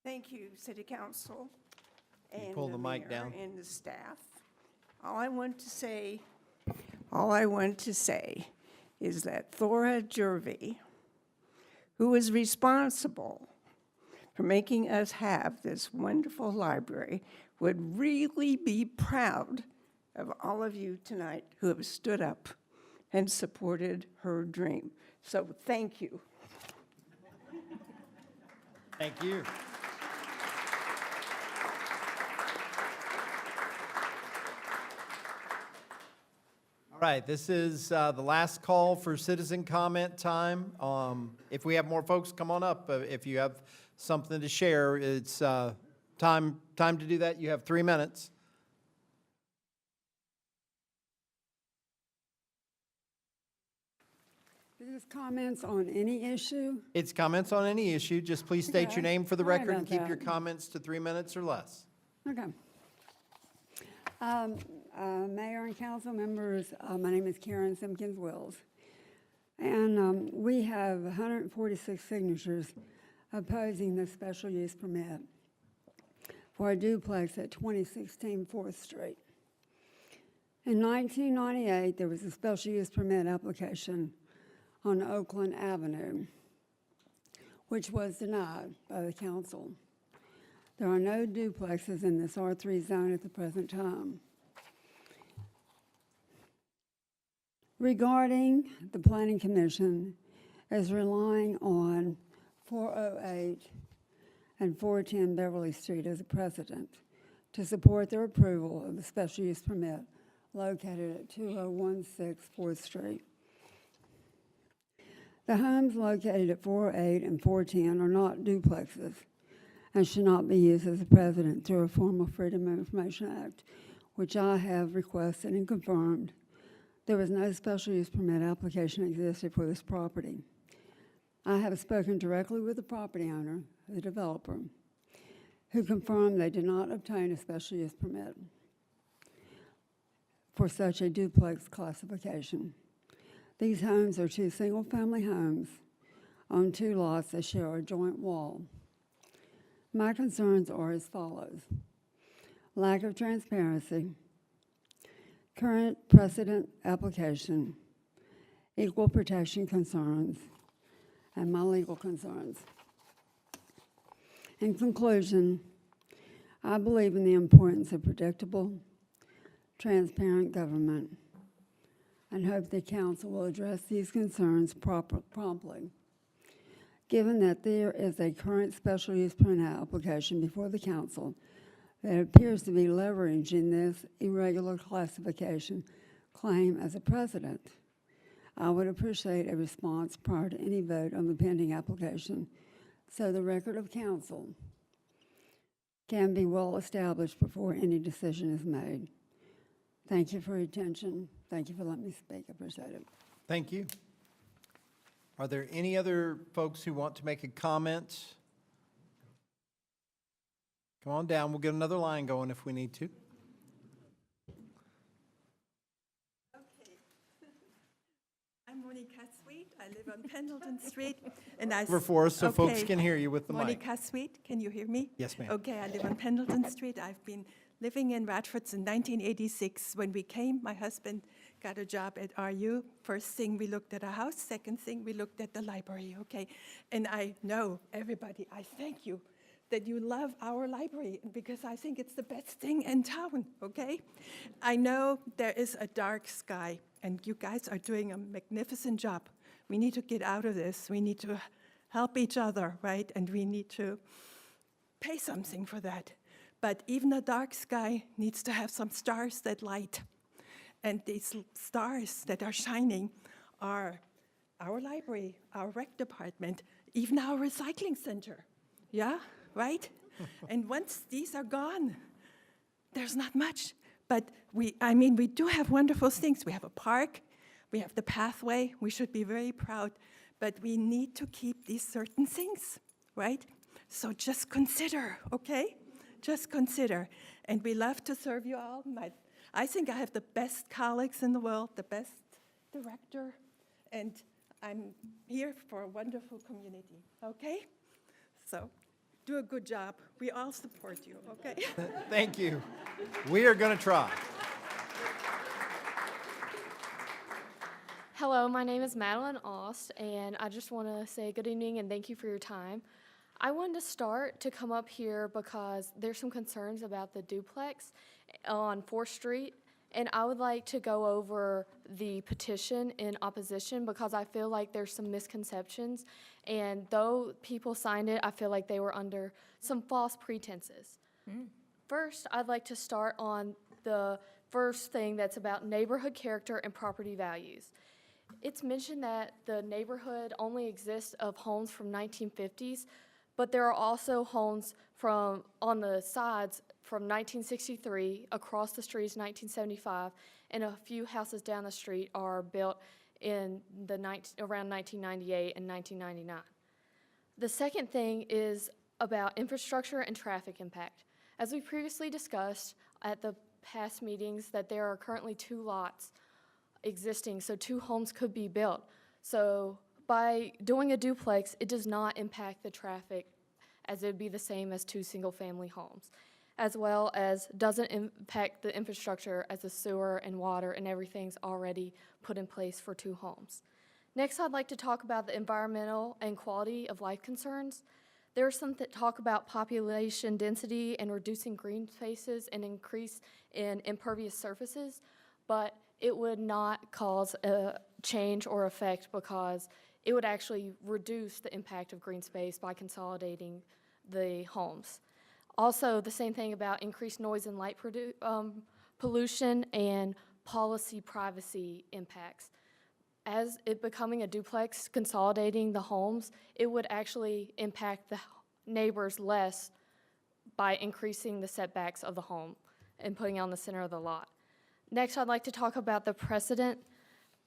Speaker 3: Thank you, City Council, and
Speaker 1: pull the mic
Speaker 3: mayor
Speaker 1: down?
Speaker 3: and the staff. All I want to say is that Thora Jervey, who is responsible for making us have this wonderful library, would really be proud of all of you tonight who have stood up and supported her dream. So thank you.
Speaker 1: Thank you. All right, this is the last call for citizen comment time. If we have more folks, come on up. If you have something to share, it's time to do that. You have 3 minutes.
Speaker 5: Is this comments on any issue?
Speaker 1: It's comments on any issue. Just please state your
Speaker 5: Okay.
Speaker 1: name for the
Speaker 5: Sorry
Speaker 1: record and
Speaker 5: about
Speaker 1: keep your
Speaker 5: that.
Speaker 1: comments to 3 minutes or less.
Speaker 5: Okay. Mayor and council members, my name is Karen Simpkins Wills. And we have 146 signatures opposing the special use permit for a duplex at 2016 4th Street. In 1998, there was a special use permit application on Oakland Avenue, which was denied by the council. There are no duplexes in this R3 zone at the present time. Regarding the Planning Commission is relying on 408 and 410 Beverly Street as a precedent to support their approval of the special use permit located at 2016 4th Street. The homes located at 408 and 410 are not duplexes and should not be used as a precedent through a formal Freedom of Information Act, which I have requested and confirmed. There was no special use permit application existed for this property. I have spoken directly with the property owner, the developer, who confirmed they did not obtain a special use permit for such a duplex classification. These homes are two single-family homes on two lots that share a joint wall. My concerns are as follows: lack of transparency, current precedent application, equal protection concerns, and my legal concerns. In conclusion, I believe in the importance of predictable, transparent government and hope the council will address these concerns promptly. Given that there is a current special use permit application before the council that appears to be leveraging this irregular classification claim as a precedent, I would appreciate a response prior to any vote on the pending application so the record of council can be well established before any decision is made. Thank you for your attention. Thank you for letting me speak. I appreciate it.
Speaker 1: Thank you. Are there any other folks who want to make a comment? Come on down. We'll get another line going if we need to.
Speaker 24: I'm Monique Sweet.
Speaker 4: I live on Pendleton Street, and I...
Speaker 1: Over for us so folks
Speaker 4: Okay.
Speaker 1: can hear you with the mic.
Speaker 4: Monica Sweet, can you hear me?
Speaker 1: Yes, ma'am.
Speaker 4: Okay, I live on Pendleton Street. I've been living in Radford since 1986. When we came, my husband got a job at RU. First thing, we looked at a house. Second thing, we looked at the library, okay? And I know, everybody, I thank you that you love our library, because I think it's the best thing in town, okay? I know there is a dark sky, and you guys are doing a magnificent job. We need to get out of this. We need to help each other, right? And we need to pay something for that. But even a dark sky needs to have some stars that light. And these stars that are shining are our library, our rec department, even our recycling center. Yeah, right? And once these are gone, there's not much. But we do have wonderful things. We have a park, we have the pathway, we should be very proud, but we need to keep these certain things, right? So just consider, okay? Just consider. And we love to serve you all. I think I have the best colleagues in the world, the best director, and I'm here for a wonderful community, okay? So do a good job. We all support you, okay?
Speaker 1: Thank you. We are going to try.
Speaker 6: Hello, my name is Madeline Aust, and I just want to say good evening and thank you for your time. I wanted to come up here because there's some concerns about the duplex on 4th Street, and I would like to go over the petition in opposition because I feel like there's some misconceptions, and though people signed it, I feel like they were under some false pretenses. First, I'd like to start on the first thing that's about neighborhood character and property values. It's mentioned that the neighborhood only exists of homes from 1950s, but there are also homes on the sides from 1963, across the street is 1975, and a few houses down the street are built in around 1998 and 1999. The second thing is about infrastructure and traffic impact. As we previously discussed at the past meetings, that there are currently 2 lots existing, so 2 homes could be built. So by doing a duplex, it does not impact the traffic as it would be the same as 2 single-family homes, as well as doesn't impact the infrastructure as the sewer and water and everything's already put in place for 2 homes. Next, I'd like to talk about the environmental and quality of life concerns. There's some that talk about population density and reducing green spaces and increase in impervious surfaces, but it would not cause a change or effect because it would actually reduce the impact of green space by consolidating the homes. Also, the same thing about increased noise and light pollution and policy privacy impacts. As it becoming a duplex, consolidating the homes, it would actually impact the neighbors less by increasing the setbacks of the home and putting it on the center of the lot. Next, I'd like to talk about the precedent.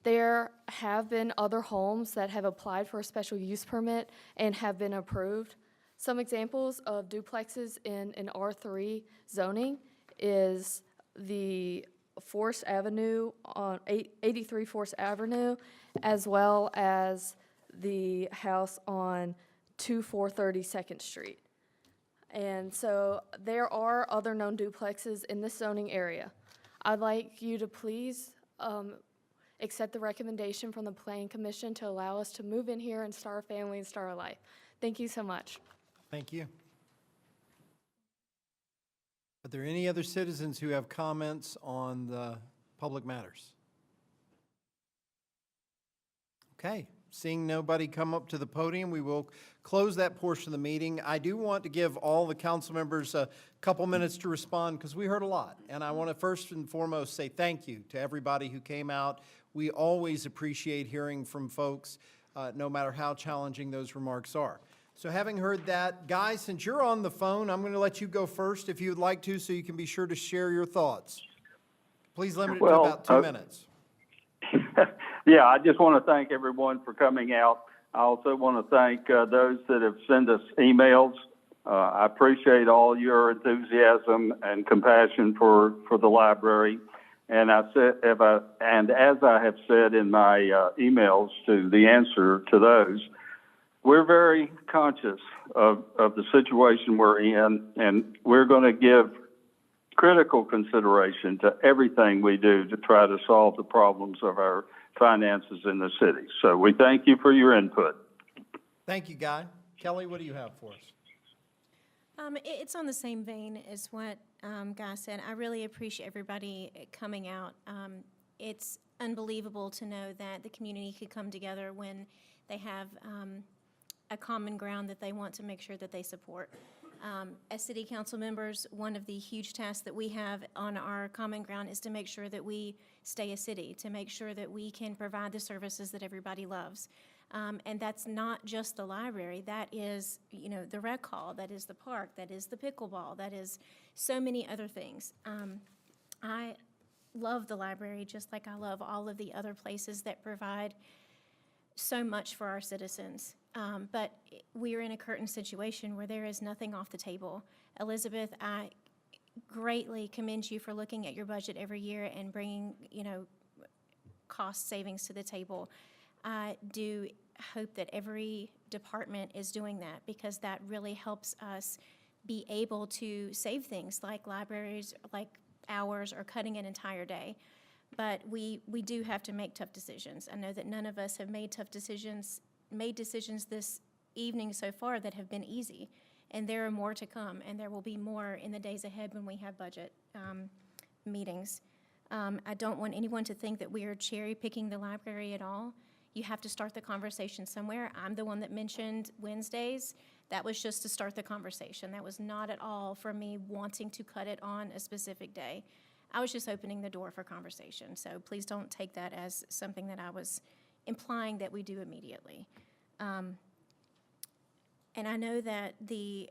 Speaker 6: There have been other homes that have applied for a special use permit and have been approved. Some examples of duplexes in an R3 zoning is the Forest Avenue on 83 Forest Avenue, as well as the house on 2430 2nd Street. And so there are other known duplexes in this zoning area. I'd like you to please accept the recommendation from the Planning Commission to allow us to move in here and start a family and start a life. Thank you so much.
Speaker 1: Thank you. Are there any other citizens who have comments on the public matters? Okay, seeing nobody come up to the podium, we will close that portion of the meeting. I do want to give all the council members a couple minutes to respond because we heard a lot. And I want to first and foremost say thank you to everybody who came out. We always appreciate hearing from folks, no matter how challenging those remarks are. So having heard that, guys, since you're on the phone, I'm going to let you go first if you would like to, so you can be sure to share your thoughts. Please limit it to about 2 minutes.
Speaker 7: Yeah, I just want to thank everyone for coming out. I also want to thank those that have sent us emails. I appreciate all your enthusiasm and compassion for the library. And as I have said in my emails to the answer to those, we're very conscious of the situation we're in, and we're going to give critical consideration to everything we do to try to solve the problems of our finances in the city. So we thank you for your input.
Speaker 1: Thank you, Guy. Kelly, what do you have for us?
Speaker 2: It's on the same vein as what Guy said. I really appreciate everybody coming out. It's unbelievable to know that the community could come together when they have a common ground that they want to make sure that they support. As city council members, one of the huge tasks that we have on our common ground is to make sure that we stay a city, to make sure that we can provide the services that everybody loves. And that's not just the library. That is, the rec hall, that is the park, that is the pickleball, that is so many other things. I love the library just like I love all of the other places that provide so much for our citizens. But we are in a current situation where there is nothing off the table. Elizabeth, I greatly commend you for looking at your budget every year and bringing, cost savings to the table. I do hope that every department is doing that, because that really helps us be able to save things like libraries, like hours, or cutting an entire day. But we do have to make tough decisions. I know that none of us have made decisions this evening so far that have been easy, and there are more to come, and there will be more in the days ahead when we have budget meetings. I don't want anyone to think that we are cherry picking the library at all. You have to start the conversation somewhere. I'm the one that mentioned Wednesdays. That was just to start the conversation. That was not at all for me wanting to cut it on a specific day. I was just opening the door for conversation. So please don't take that as something that I was implying that we do immediately. And I know that the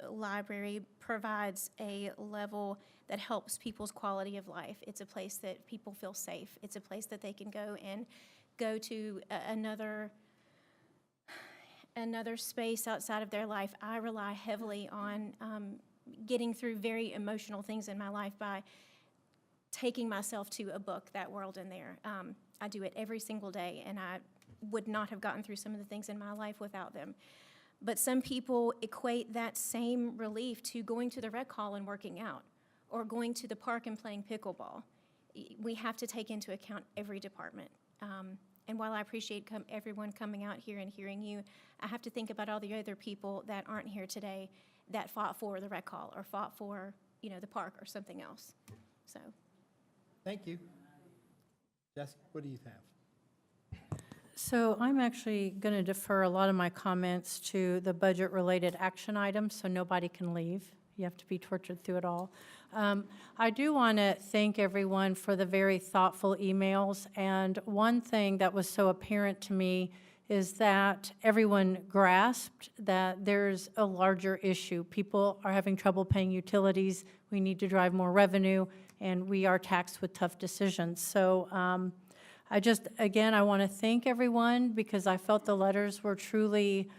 Speaker 2: library provides a level that helps people's quality of life. It's a place that people feel safe. It's a place that they can go to another space outside of their life. I rely heavily on getting through very emotional things in my life by taking myself to a book, that world in there. I do it every single day, and I would not have gotten through some of the things in my life without them. But some people equate that same relief to going to the rec hall and working out, or going to the park and playing pickleball. We have to take into account every department. And while I appreciate everyone coming out here and hearing you, I have to think about all the other people that aren't here today that fought for the rec hall, or fought for, the park or something else. So.
Speaker 1: Thank you. Jesse, what do you have?
Speaker 8: So I'm actually going to defer a lot of my comments to the budget-related action items, so nobody can leave. You have to be tortured through it all. I do want to thank everyone for the very thoughtful emails, and one thing that was so apparent to me is that everyone grasped that there's a larger issue. People are having trouble paying utilities, we need to drive more revenue, and we are taxed with tough decisions. So I want to thank everyone, because I felt the letters were truly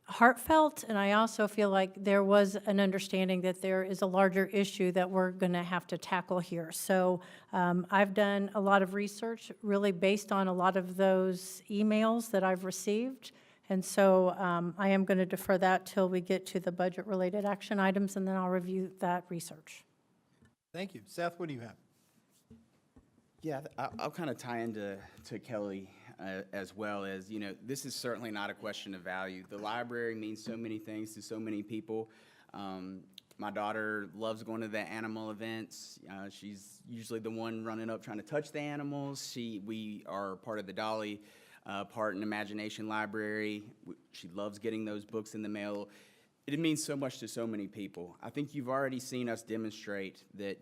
Speaker 8: heartfelt, and I also feel like there was an understanding that there is a larger issue that we're going to have to tackle here. So I've done a lot of research really based on a lot of those emails that I've received, and so I am going to defer that till we get to the budget-related action items, and then I'll review that research.
Speaker 1: Thank you. Seth, what do you have?
Speaker 9: Yeah, I'll kind of tie into Kelly as well as, this is certainly not a question of value. The library means so many things to so many people. My daughter loves going to the animal events. She's usually the one running up trying to touch the animals. We are part of the Dolly Part and Imagination Library. She loves getting those books in the mail. It means so much to so many people. I think you've already seen us demonstrate that,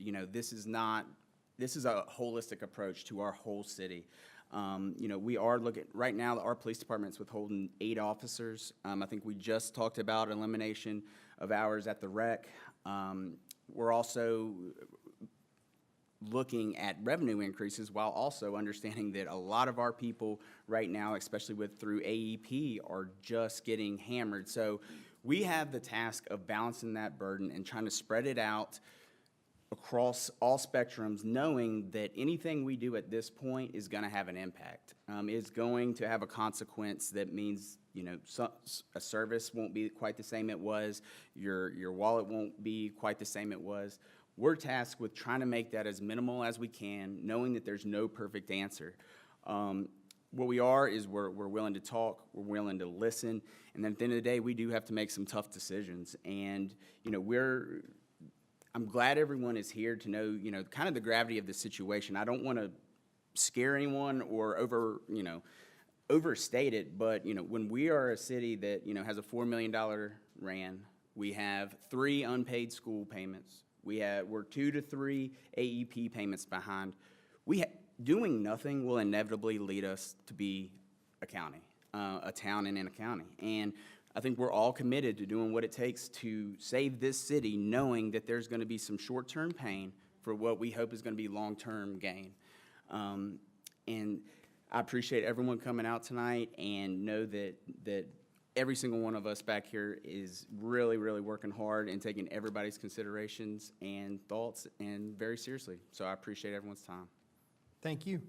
Speaker 9: this is a holistic approach to our whole city. We are looking, right now, our police department's withholding 8 officers. I think we just talked about elimination of hours at the rec. We're also looking at revenue increases while also understanding that a lot of our people right now, especially through AEP, are just getting hammered. So we have the task of balancing that burden and trying to spread it out across all spectrums, knowing that anything we do at this point is going to have an impact. Is going to have a consequence that means, you know, a service won't be quite the same it was, your wallet won't be quite the same it was. We're tasked with trying to make that as minimal as we can, knowing that there's no perfect answer. What we are is we're willing to talk, we're willing to listen, and then at the end of the day, we do have to make some tough decisions. And, you know, I'm glad everyone is here to know, you know, kind of the gravity of the situation. I don't want to scare anyone or overstate it, but, you know, when we are a city that, you know, has a $4 million RAN, we have 3 unpaid school payments, we're 2 to 3 AEP payments behind. Doing nothing will inevitably lead us to be a county, a town and a county. And I think we're all committed to doing what it takes to save this city, knowing that there's going to be some short-term pain for what we hope is going to be long-term gain. And I appreciate everyone coming out tonight, and know that every single one of us back here is really, really working hard and taking everybody's considerations and thoughts and very seriously. So I appreciate everyone's time.
Speaker 1: Thank you.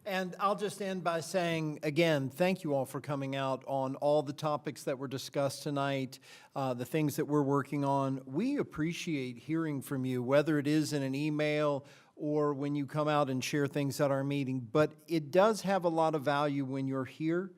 Speaker 1: And I'll just end by saying, again, thank you all for coming out on all the topics that were discussed tonight, the things that we're working on. We appreciate hearing from you, whether it is in an email or when you come out and share things at our meeting. But it does have a lot of value when you're here,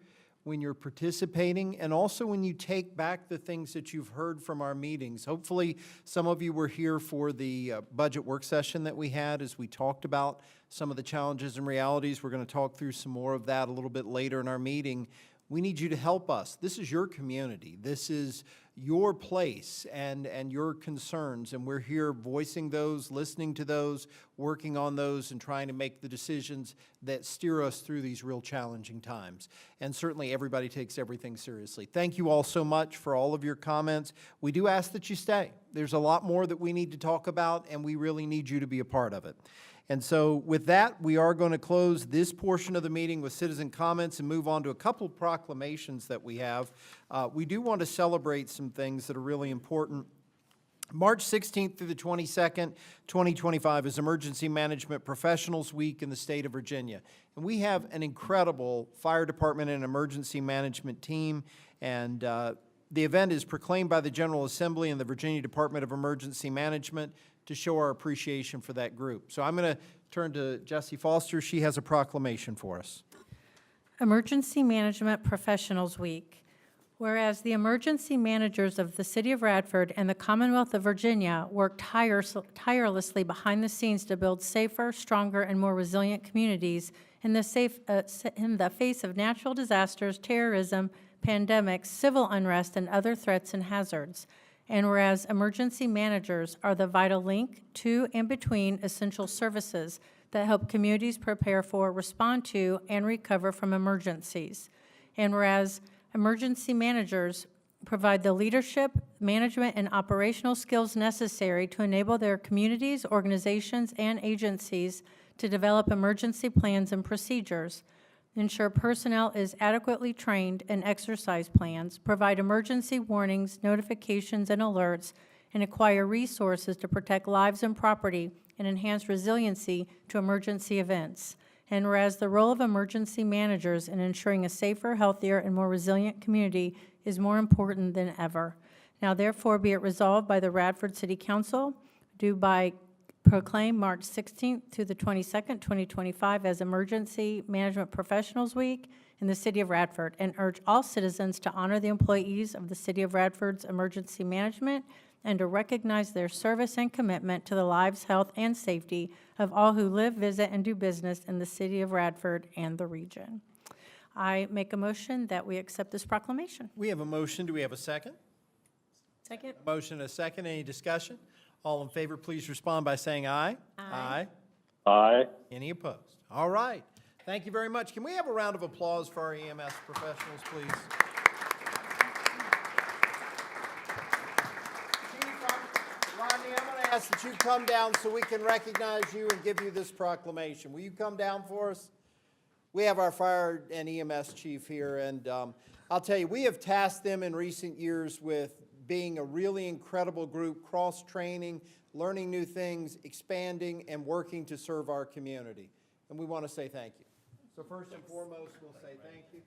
Speaker 1: when you're participating, and also when you take back the things that you've heard from our meetings. Hopefully, some of you were here for the budget work session that we had as we talked about some of the challenges and realities. We're going to talk through some more of that a little bit later in our meeting. We need you to help us. This is your community. This is your place and your concerns, and we're here voicing those, listening to those, working on those, and trying to make the decisions that steer us through these real challenging times. And certainly everybody takes everything seriously. Thank you all so much for all of your comments. We do ask that you stay. There's a lot more that we need to talk about, and we really need you to be a part of it. And so with that, we are going to close this portion of the meeting with citizen comments and move on to a couple proclamations that we have. We do want to celebrate some things that are really important. March 16th through the 22nd, 2025 is Emergency Management Professionals Week in the state of Virginia. And we have an incredible fire department and emergency management team. And the event is proclaimed by the General Assembly and the Virginia Department of Emergency Management to show our appreciation for that group. So I'm going to turn to Jessie Foster. She has a proclamation for us.
Speaker 8: Emergency Management Professionals Week. Whereas the emergency managers of the City of Radford and the Commonwealth of Virginia work tirelessly behind the scenes to build safer, stronger, and more resilient communities in the face of natural disasters, terrorism, pandemics, civil unrest, and other threats and hazards. And whereas emergency managers are the vital link to and between essential services that help communities prepare for, respond to, and recover from emergencies. And whereas emergency managers provide the leadership, management, and operational skills necessary to enable their communities, organizations, and agencies to develop emergency plans and procedures, ensure personnel is adequately trained and exercise plans, provide emergency warnings, notifications, and alerts, and acquire resources to protect lives and property and enhance resiliency to emergency events. And whereas the role of emergency managers in ensuring a safer, healthier, and more resilient community is more important than ever. Now therefore be it resolved by the Radford City Council, do by proclaim March 16th through the 22nd, 2025 as Emergency Management Professionals Week in the City of Radford, and urge all citizens to honor the employees of the City of Radford's emergency management and to recognize their service and commitment to the lives, health, and safety of all who live, visit, and do business in the City of Radford and the region. I make a motion that we accept this proclamation.
Speaker 1: We have a motion. Do we have a second?
Speaker 8: Second.
Speaker 1: Motion and a second. Any discussion? All in favor, please respond by saying aye.
Speaker 8: Aye.
Speaker 7: Aye.
Speaker 1: Any opposed? All right. Thank you very much. Can we have a round of applause for our EMS professionals, please? Rodney, I'm going to ask that you come down so we can recognize you and give you this proclamation. Will you come down for us? We have our fire and EMS chief here, and I'll tell you, we have tasked them in recent years with being a really incredible group, cross-training, learning new things, expanding, and working to serve our community. And we want to say thank you. So first and foremost, we'll say thank you.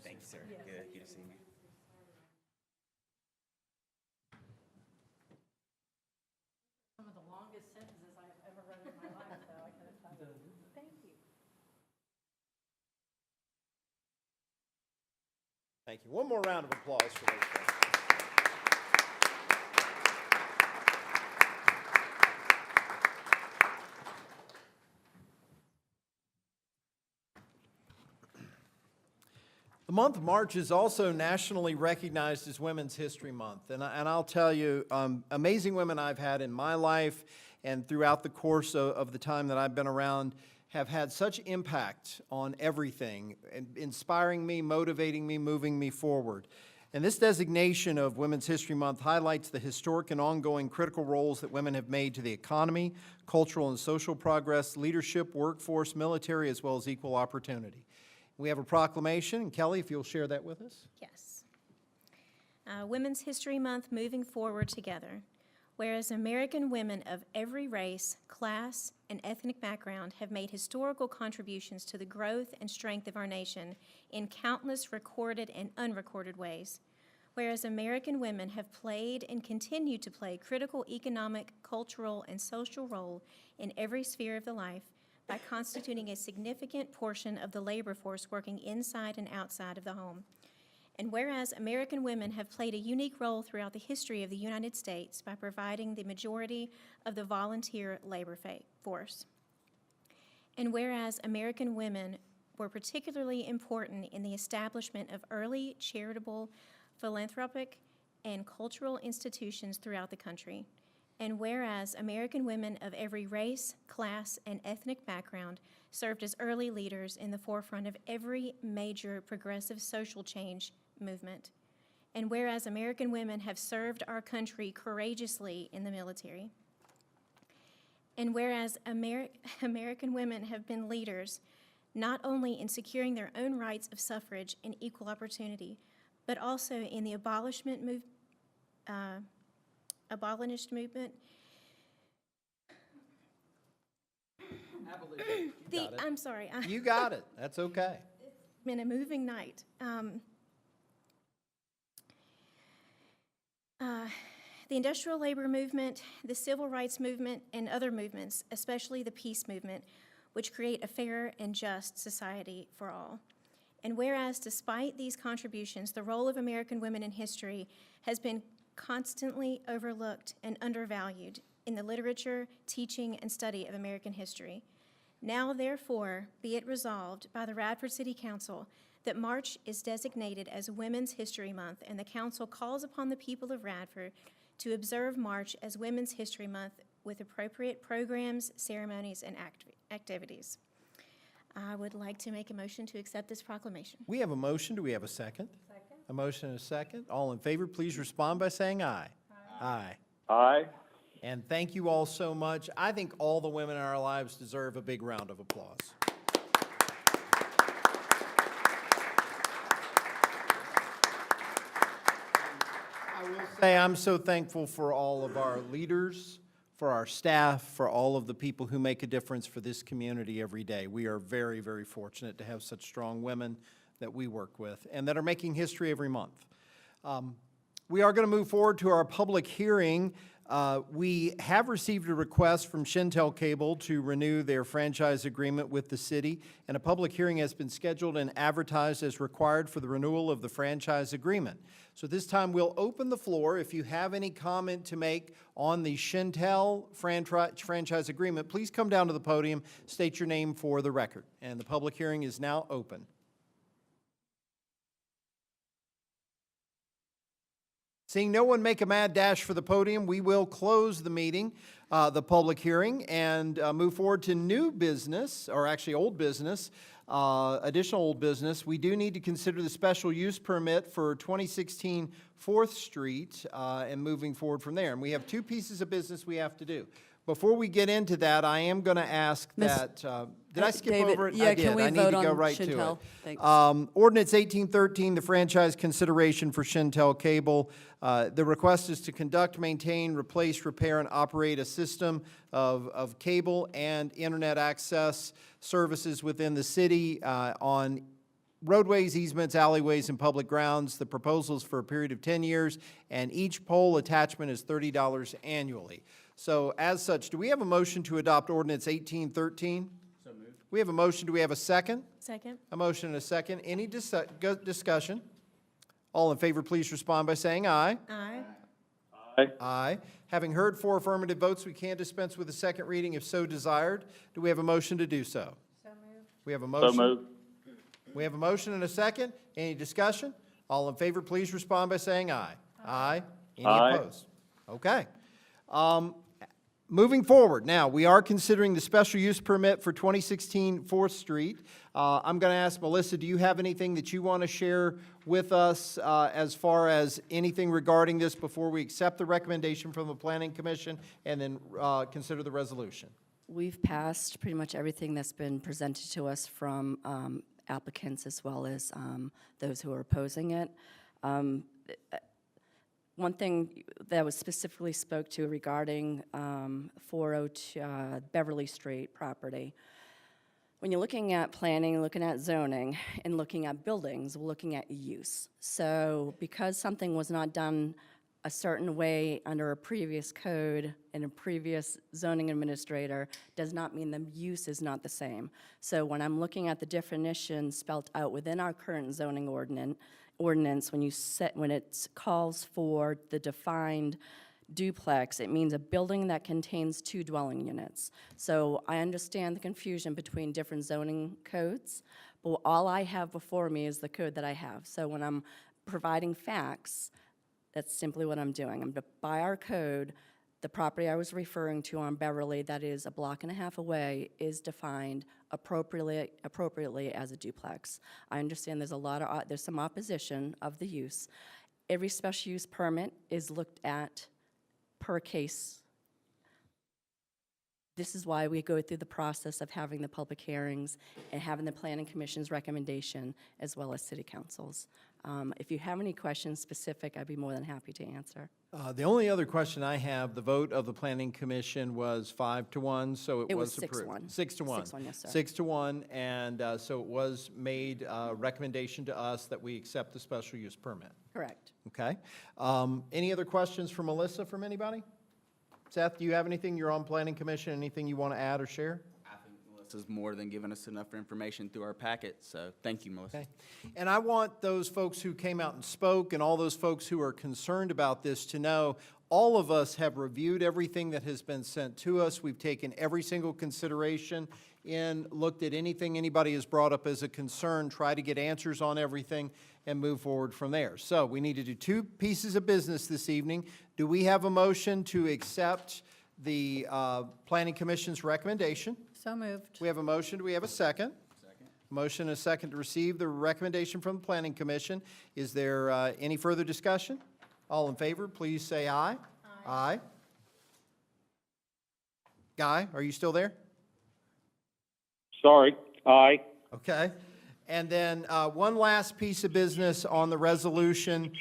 Speaker 9: Thank you, sir. Good to see you.
Speaker 8: Some of the longest sentences I've ever read in my life, though, I can tell you. Thank you.
Speaker 1: Thank you. One more round of applause for those folks. The month of March is also nationally recognized as Women's History Month. And I'll tell you, amazing women I've had in my life and throughout the course of the time that I've been around have had such impact on everything, inspiring me, motivating me, moving me forward. And this designation of Women's History Month highlights the historic and ongoing critical roles that women have made to the economy, cultural and social progress, leadership, workforce, military, as well as equal opportunity. We have a proclamation, and Kelly, if you'll share that with us.
Speaker 2: Yes. Women's History Month, moving forward together. Whereas American women of every race, class, and ethnic background have made historical contributions to the growth and strength of our nation in countless recorded and unrecorded ways. Whereas American women have played and continue to play critical economic, cultural, and social role in every sphere of the life, by constituting a significant portion of the labor force working inside and outside of the home. And whereas American women have played a unique role throughout the history of the United States by providing the majority of the volunteer labor force. And whereas American women were particularly important in the establishment of early charitable, philanthropic, and cultural institutions throughout the country. And whereas American women of every race, class, and ethnic background served as early leaders in the forefront of every major progressive social change movement. And whereas American women have served our country courageously in the military. And whereas American women have been leaders not only in securing their own rights of suffrage and equal opportunity, but also in the abolitionist movement. I'm sorry.
Speaker 1: You got it. That's okay.
Speaker 2: It's been a moving night. The industrial labor movement, the civil rights movement, and other movements, especially the peace movement, which create a fair and just society for all. And whereas, despite these contributions, the role of American women in history has been constantly overlooked and undervalued in the literature, teaching, and study of American history. Now, therefore, be it resolved by the Radford City Council that March is designated as Women's History Month, and the Council calls upon the people of Radford to observe March as Women's History Month with appropriate programs, ceremonies, and activities. I would like to make a motion to accept this proclamation.
Speaker 1: We have a motion. Do we have a second? Second. A motion and a second. All in favor, please respond by saying aye. Aye.
Speaker 7: Aye.
Speaker 1: And thank you all so much. I think all the women in our lives deserve a big round of applause. I will say I'm so thankful for all of our leaders, for our staff, for all of the people who make a difference for this community every day. We are very, very fortunate to have such strong women that we work with and that are making history every month. We are going to move forward to our public hearing. We have received a request from Shentel Cable to renew their franchise agreement with the city, and a public hearing has been scheduled and advertised as required for the renewal of the franchise agreement. So this time we'll open the floor. If you have any comment to make on the Shentel franchise agreement, please come down to the podium, state your name for the record. And the public hearing is now open. Seeing no one make a mad dash for the podium, we will close the meeting, the public hearing, and move forward to new business, or actually old business, additional old business. We do need to consider the special use permit for 2016 4th Street and moving forward from there. And we have two pieces of business we have to do. Before we get into that, I am going to ask that, did I skip
Speaker 10: David,
Speaker 1: over it?
Speaker 10: yeah,
Speaker 1: I did.
Speaker 10: can we
Speaker 1: I need
Speaker 10: vote
Speaker 1: to go
Speaker 10: on
Speaker 1: right to it.
Speaker 10: Chantel? Thanks.
Speaker 1: Ordinance 1813, the franchise consideration for Chantel Cable. The request is to conduct, maintain, replace, repair, and operate a system of cable and internet access services within the city on roadways, easements, alleyways, and public grounds. The proposal is for a period of 10 years, and each pole attachment is $30 annually. So as such, do we have a motion to adopt ordinance 1813? So moved. We have a motion. Do we have a second?
Speaker 2: Second.
Speaker 1: A motion and a second. Any discussion? All in favor, please respond by saying aye.
Speaker 2: Aye.
Speaker 7: Aye.
Speaker 1: Aye. Having heard 4 affirmative votes, we can dispense with a second reading if so desired. Do we have a motion to do so? So moved. We have a motion.
Speaker 7: So moved.
Speaker 1: We have a motion and a second. Any discussion? All in favor, please respond by saying aye. Aye. Any
Speaker 7: Aye.
Speaker 1: opposed? Okay. Moving forward, now, we are considering the special use permit for 2016 4th Street. I'm going to ask Melissa, do you have anything that you want to share with us as far as anything regarding this before we accept the recommendation from the Planning Commission and then consider the resolution?
Speaker 10: We've passed pretty much everything that's been presented to us from applicants as well as those who are opposing it. One thing that was specifically spoke to regarding 402 Beverly Street property, when you're looking at planning, looking at zoning, and looking at buildings, we're looking at use. So because something was not done a certain way under a previous code and a previous zoning administrator does not mean the use is not the same. So when I'm looking at the definition spelled out within our current zoning ordinance, when it calls for the defined duplex, it means a building that contains 2 dwelling units. So I understand the confusion between different zoning codes, but all I have before me is the code that I have. So when I'm providing facts, that's simply what I'm doing. By our code, the property I was referring to on Beverly, that is a block and a half away, is defined appropriately as a duplex. I understand there's some opposition of the use. Every special use permit is looked at per case. This is why we go through the process of having the public hearings and having the Planning Commission's recommendation as well as City Council's. If you have any questions specific, I'd be more than happy to answer.
Speaker 1: The only other question I have, the vote of the Planning Commission was 5-1, so it was approved.
Speaker 10: 6-1.
Speaker 1: 6-1.
Speaker 10: 6-1, yes, sir.
Speaker 1: 6-1, and so it was made a recommendation to us that we accept the special use permit.
Speaker 10: Correct.
Speaker 1: Okay. Any other questions for Melissa from anybody? Seth, do you have anything? You're on Planning Commission. Anything you want to add or share?
Speaker 9: I think Melissa's more than given us enough information through our packet, so thank you, Melissa.
Speaker 1: Okay. And I want those folks who came out and spoke and all those folks who are concerned about this to know all of us have reviewed everything that has been sent to us. We've taken every single consideration in, looked at anything anybody has brought up as a concern, try to get answers on everything, and move forward from there. So we need to do 2 pieces of business this evening. Do we have a motion to accept the Planning Commission's recommendation?
Speaker 8: So moved.
Speaker 1: We have a motion. Do we have a second? Second. Motion and a second to receive the recommendation from the Planning Commission. Is there any further discussion? All in favor, please say aye. Aye. Aye. Guy, are you still there?
Speaker 7: Sorry. Aye.
Speaker 1: Okay. And then one last piece of business on the resolution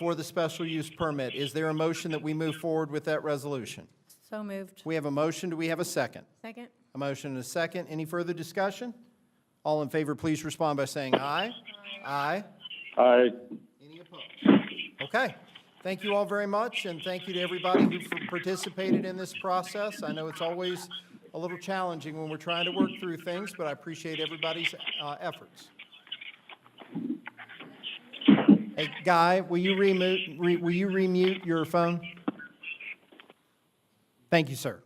Speaker 1: for the special use permit. Is there a motion that we move forward with that resolution?
Speaker 8: So moved.
Speaker 1: We have a motion. Do we have a second?
Speaker 2: Second.
Speaker 1: A motion and a second. Any further discussion? All in favor, please respond by saying aye. Aye.
Speaker 7: Aye.
Speaker 1: Any opposed? Okay. Thank you all very much, and thank you to everybody who participated in this process. I know it's always a little challenging when we're trying to work through things, but I appreciate everybody's efforts. Hey, Guy, will you remute your phone? Thank you, sir.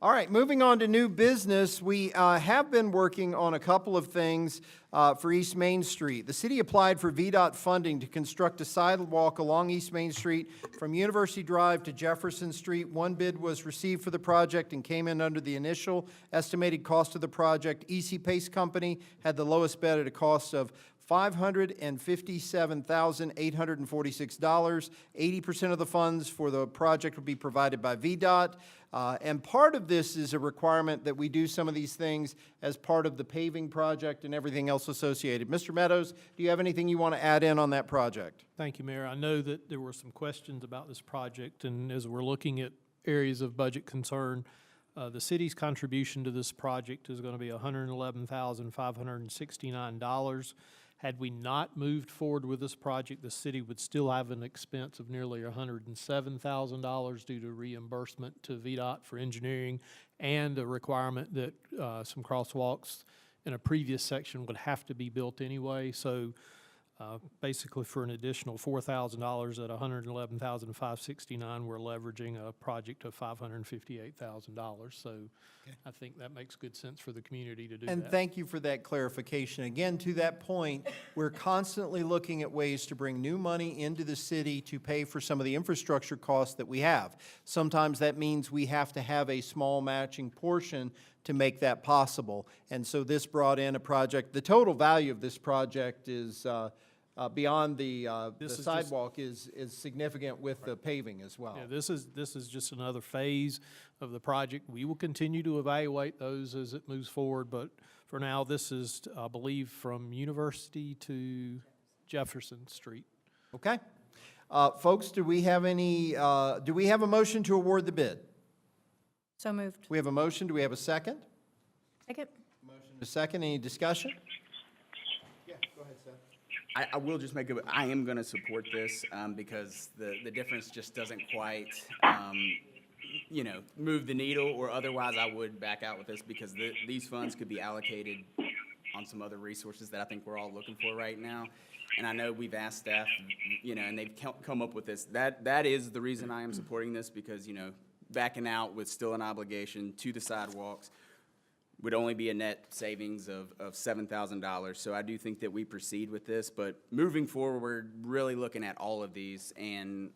Speaker 1: All right, moving on to new business, we have been working on a couple of things for East Main Street. The city applied for VDOT funding to construct a sidewalk along East Main Street from University Drive to Jefferson Street. One bid was received for the project and came in under the initial estimated cost of the project. EC Pace Company had the lowest bid at a cost of $557,846. 80% of the funds for the project will be provided by VDOT. And part of this is a requirement that we do some of these things as part of the paving project and everything else associated. Mr. Meadows, do you have anything you want to add in on that project?
Speaker 11: Thank you, Mayor. I know that there were some questions about this project, and as we're looking at areas of budget concern, the city's contribution to this project is going to be $111,569. Had we not moved forward with this project, the city would still have an expense of nearly $107,000 due to reimbursement to VDOT for engineering and a requirement that some crosswalks in a previous section would have to be built anyway. So basically for an additional $4,000 at $111,569, we're leveraging a project of $558,000. So I think that makes good sense for the community to do that.
Speaker 1: And thank you for that clarification. Again, to that point, we're constantly looking at ways to bring new money into the city to pay for some of the infrastructure costs that we have. Sometimes that means we have to have a small matching portion to make that possible. And so this brought in a project. The total value of this project is beyond the sidewalk is significant with the paving as well.
Speaker 11: Yeah, this is just another phase of the project. We will continue to evaluate those as it moves forward, but for now, this is, I believe, from University to Jefferson Street.
Speaker 1: Okay. Folks, do we have a motion to award the bid?
Speaker 8: So moved.
Speaker 1: We have a motion. Do we have a second?
Speaker 2: Second.
Speaker 1: Motion to second. Any discussion? Yeah, go ahead, Seth.
Speaker 9: I will just make I am going to support this because the difference just doesn't quite, move the needle, or otherwise I would back out with this because these funds could be allocated on some other resources that I think we're all looking for right now. And I know we've asked staff, and they've come up with this. That is the reason I am supporting this because, backing out with still an obligation to the sidewalks would only be a net savings of $7,000. So I do think that we proceed with this, but moving forward, really looking at all of these, and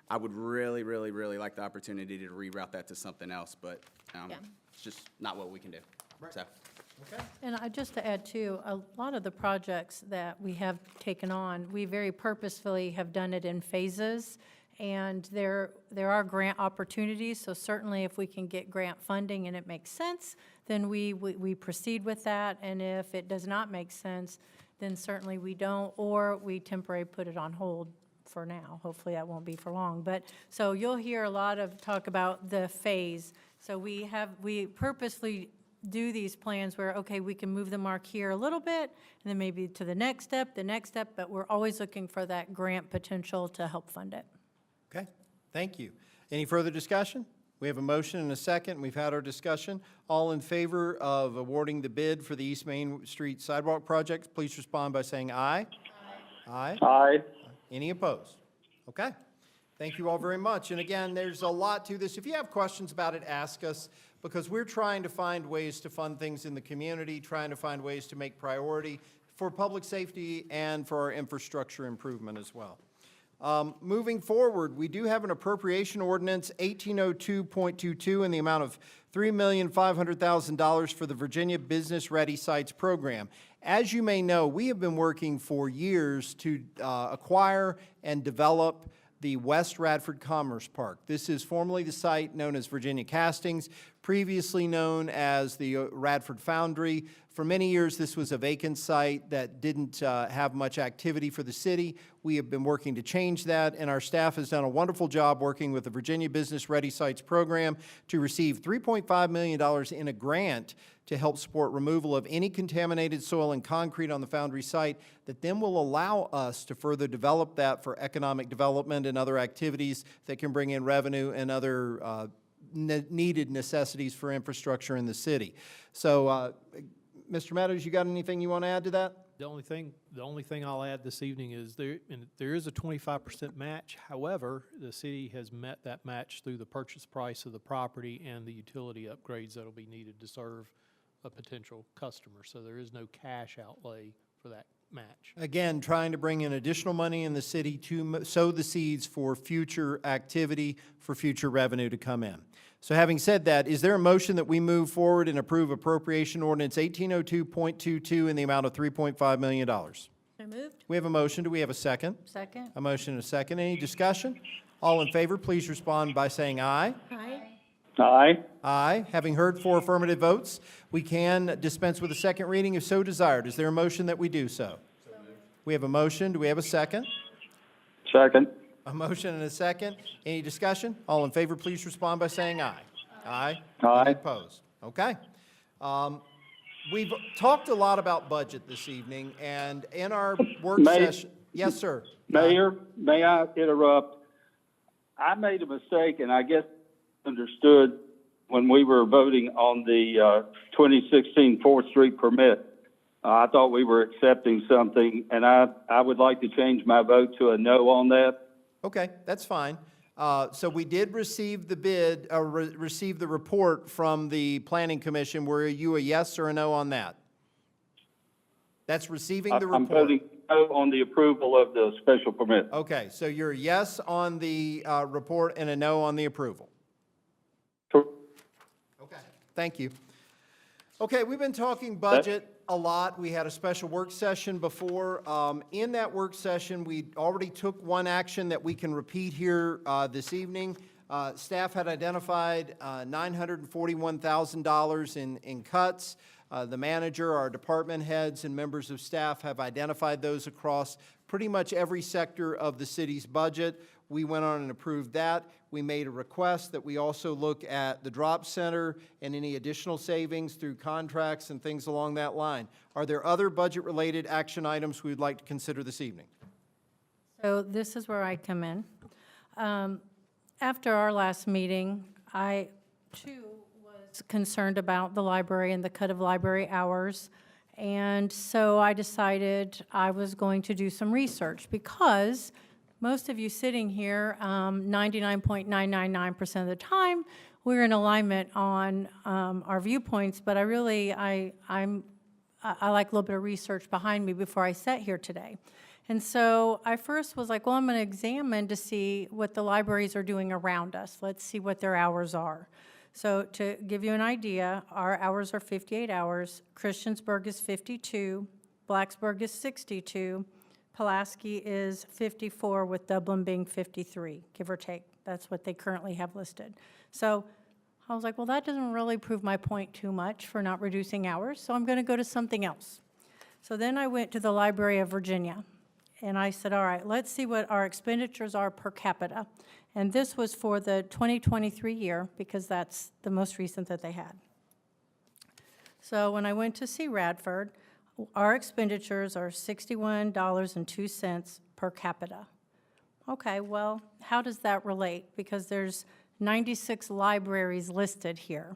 Speaker 9: I would really, really, really like the opportunity to reroute that to something else, but it's just not what we can do. Right. So.
Speaker 1: Okay.
Speaker 8: And just to add too, a lot of the projects that we have taken on, we very purposefully have done it in phases. And there are grant opportunities, so certainly if we can get grant funding and it makes sense, then we proceed with that. And if it does not make sense, then certainly we don't, or we temporarily put it on hold for now. Hopefully that won't be for long. But so you'll hear a lot of talk about the phase. So we purposely do these plans where, okay, we can move the mark here a little bit, and then maybe to the next step, but we're always looking for that grant potential to help fund it.
Speaker 1: Okay, thank you. Any further discussion? We have a motion and a second. We've had our discussion. All in favor of awarding the bid for the East Main Street Sidewalk Project, please respond by saying aye. Aye. Aye.
Speaker 7: Aye.
Speaker 1: Any opposed? Okay. Thank you all very much. And again, there's a lot to this. If you have questions about it, ask us, because we're trying to find ways to fund things in the community, trying to find ways to make priority for public safety and for our infrastructure improvement as well. Moving forward, we do have an appropriation ordinance 1802.22 in the amount of $3,500,000 for the Virginia Business Ready Sites program. As you may know, we have been working for years to acquire and develop the West Radford Commerce Park. This is formerly the site known as Virginia Castings, previously known as the Radford Foundry. For many years, this was a vacant site that didn't have much activity for the city. We have been working to change that, and our staff has done a wonderful job working with the Virginia Business Ready Sites program to receive $3.5 million in a grant to help support removal of any contaminated soil and concrete on the Foundry site that then will allow us to further develop that for economic development and other activities that can bring in revenue and other needed necessities for infrastructure in the city. So, Mr. Meadows, you got anything you want to add to that?
Speaker 11: The only thing I'll add this evening is there is a 25% match. However, the city has met that match through the purchase price of the property and the utility upgrades that will be needed to serve a potential customer. So there is no cash outlay for that match.
Speaker 1: Again, trying to bring in additional money in the city to sow the seeds for future activity, for future revenue to come in. So having said that, is there a motion that we move forward and approve appropriation ordinance 1802.22 in the amount of $3.5 million?
Speaker 8: So
Speaker 2: moved.
Speaker 1: We have a motion. Do we have a second?
Speaker 8: Second?
Speaker 1: A motion and a second. Any discussion? All in favor, please respond by saying aye.
Speaker 2: Aye.
Speaker 7: Aye.
Speaker 1: Aye. Having heard 4 affirmative votes, we can dispense with a second reading if so desired. Is there a motion that we do so? We have a motion. Do we have a second?
Speaker 7: Second.
Speaker 1: A motion and a second. Any discussion? All in favor, please respond by saying aye. Aye.
Speaker 7: Aye.
Speaker 1: Any opposed? Okay. We've talked a lot about budget this evening, and in our work session. Yes, sir.
Speaker 7: Mayor, may I interrupt? I made a mistake, and I guess understood when we were voting on the 2016 4th Street permit. I thought we were accepting something, and I would like to change my vote to a no on that.
Speaker 1: Okay, that's fine. So we did receive the bid, receive the report from the Planning Commission. Were you a yes or a no on that? That's receiving the report.
Speaker 7: I'm voting no on the approval of the special permit.
Speaker 1: Okay, so you're a yes on the report and a no on the approval.
Speaker 7: Sure.
Speaker 1: Okay, thank you. Okay, we've been talking budget a lot. We had a special work session before. In that work session, we already took one action that we can repeat here this evening. Staff had identified $941,000 in cuts. The manager, our department heads, and members of staff have identified those across pretty much every sector of the city's budget. We went on and approved that. We made a request that we also look at the drop center and any additional savings through contracts and things along that line. Are there other budget-related action items we would like to consider this evening?
Speaker 8: So this is where I come in. After our last meeting, I, too, was concerned about the library and the cut of library hours. And so I decided I was going to do some research because most of you sitting here, 99.999% of the time, we're in alignment on our viewpoints, but I like a little bit of research behind me before I sat here today. And so I first was like, well, I'm going to examine to see what the libraries are doing around us. Let's see what their hours are. So to give you an idea, our hours are 58 hours. Christiansburg is 52. Blacksburg is 62. Pulaski is 54, with Dublin being 53, give or take. That's what they currently have listed. So I was like, well, that doesn't really prove my point too much for not reducing hours, so I'm going to go to something else. So then I went to the Library of Virginia, and I said, all right, let's see what our expenditures are per capita. And this was for the 2023 year, because that's the most recent that they had. So when I went to see Radford, our expenditures are $61.02 per capita. Okay, well, how does that relate? Because there's 96 libraries listed here.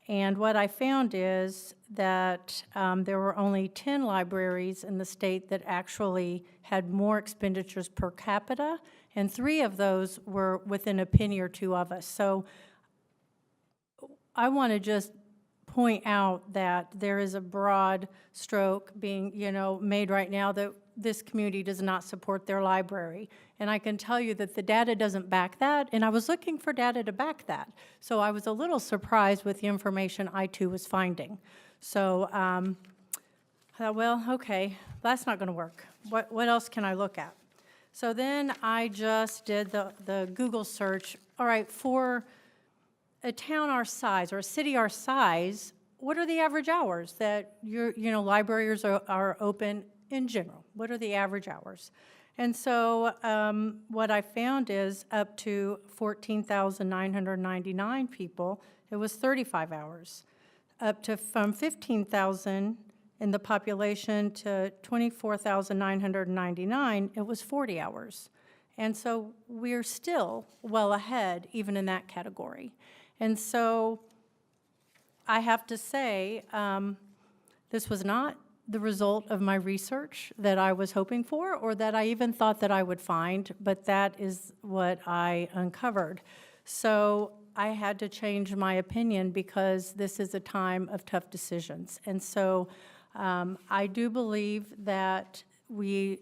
Speaker 8: And what I found is that there were only 10 libraries in the state that actually had more expenditures per capita, and 3 of those were within a penny or two of us. So I want to just point out that there is a broad stroke being, made right now that this community does not support their library. And I can tell you that the data doesn't back that, and I was looking for data to back that. So I was a little surprised with the information I too was finding. So I thought, well, okay, that's not going to work. What else can I look at? So then I just did the Google search. All right, for a town our size or a city our size, what are the average hours that libraries are open in general? What are the average hours? And so what I found is up to 14,999 people, it was 35 hours. Up to from 15,000 in the population to 24,999, it was 40 hours. And so we're still well ahead even in that category. And so I have to say, this was not the result of my research that I was hoping for or that I even thought that I would find, but that is what I uncovered. So I had to change my opinion because this is a time of tough decisions. And so I do believe that we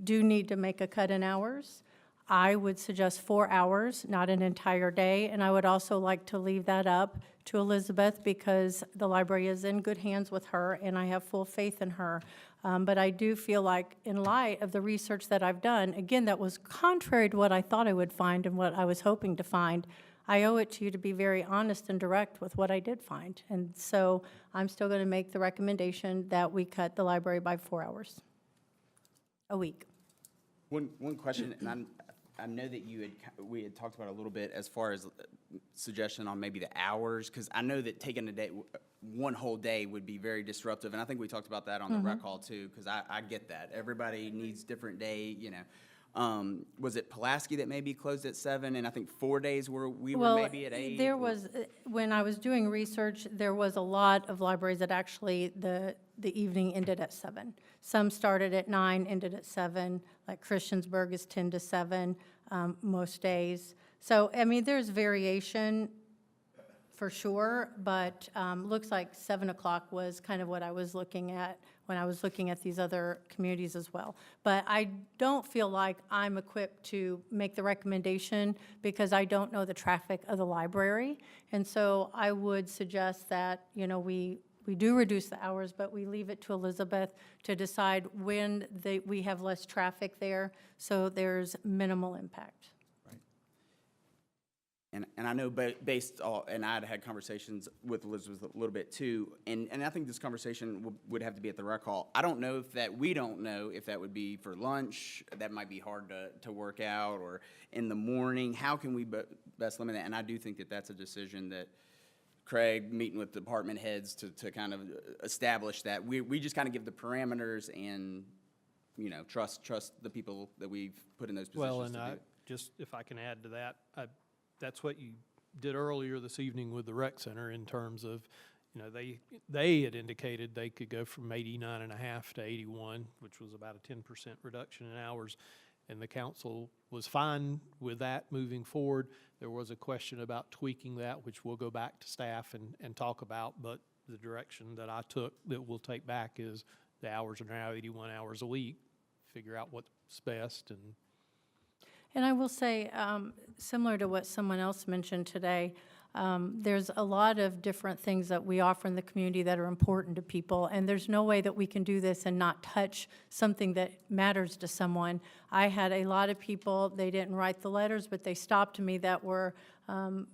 Speaker 8: do need to make a cut in hours. I would suggest 4 hours, not an entire day, and I would also like to leave that up to Elizabeth because the library is in good hands with her, and I have full faith in her. But I do feel like, in light of the research that I've done, again, that was contrary to what I thought I would find and what I was hoping to find, I owe it to you to be very honest and direct with what I did find. And so I'm still going to make the recommendation that we cut the library by 4 hours a week.
Speaker 9: One question, and I know that we had talked about a little bit as far as suggestion on maybe the hours, because I know that taking a day, one whole day would be very disruptive, and I think we talked about that on the rec hall too, because I get that. Everybody needs different day, you know. Was it Pulaski that maybe closed at 7, and I think 4 days were maybe at 8?
Speaker 8: There was, when I was doing research, there was a lot of libraries that actually the evening ended at 7. Some started at 9, ended at 7, like Christiansburg is 10 to 7 most days. So, I mean, there's variation for sure, but looks like 7 o'clock was kind of what I was looking at when I was looking at these other communities as well. But I don't feel like I'm equipped to make the recommendation because I don't know the traffic of the library. And so I would suggest that, you know, we do reduce the hours, but we leave it to Elizabeth to decide when we have less traffic there, so there's minimal impact.
Speaker 9: And I know based on, and I'd had conversations with Elizabeth a little bit too, and I think this conversation would have to be at the rec hall. I don't know we don't know if that would be for lunch. That might be hard to work out, or in the morning. How can we best limit that? And I do think that that's a decision that Craig, meeting with department heads to kind of establish that. We just kind of give the parameters and, you know, trust the people that we've put in those positions.
Speaker 11: Well, and just, if I can add to that, that's what you did earlier this evening with the rec center in terms of, you know, they had indicated they could go from 89.5 to 81, which was about a 10% reduction in hours, and the council was fine with that moving forward. There was a question about tweaking that, which we'll go back to staff and talk about, but the direction that I took that we'll take back is the hours are now 81 hours a week, figure out what's best.
Speaker 8: And I will say, similar to what someone else mentioned today, there's a lot of different things that we offer in the community that are important to people, and there's no way that we can do this and not touch something that matters to someone. I had a lot of people, they didn't write the letters, but they stopped me that were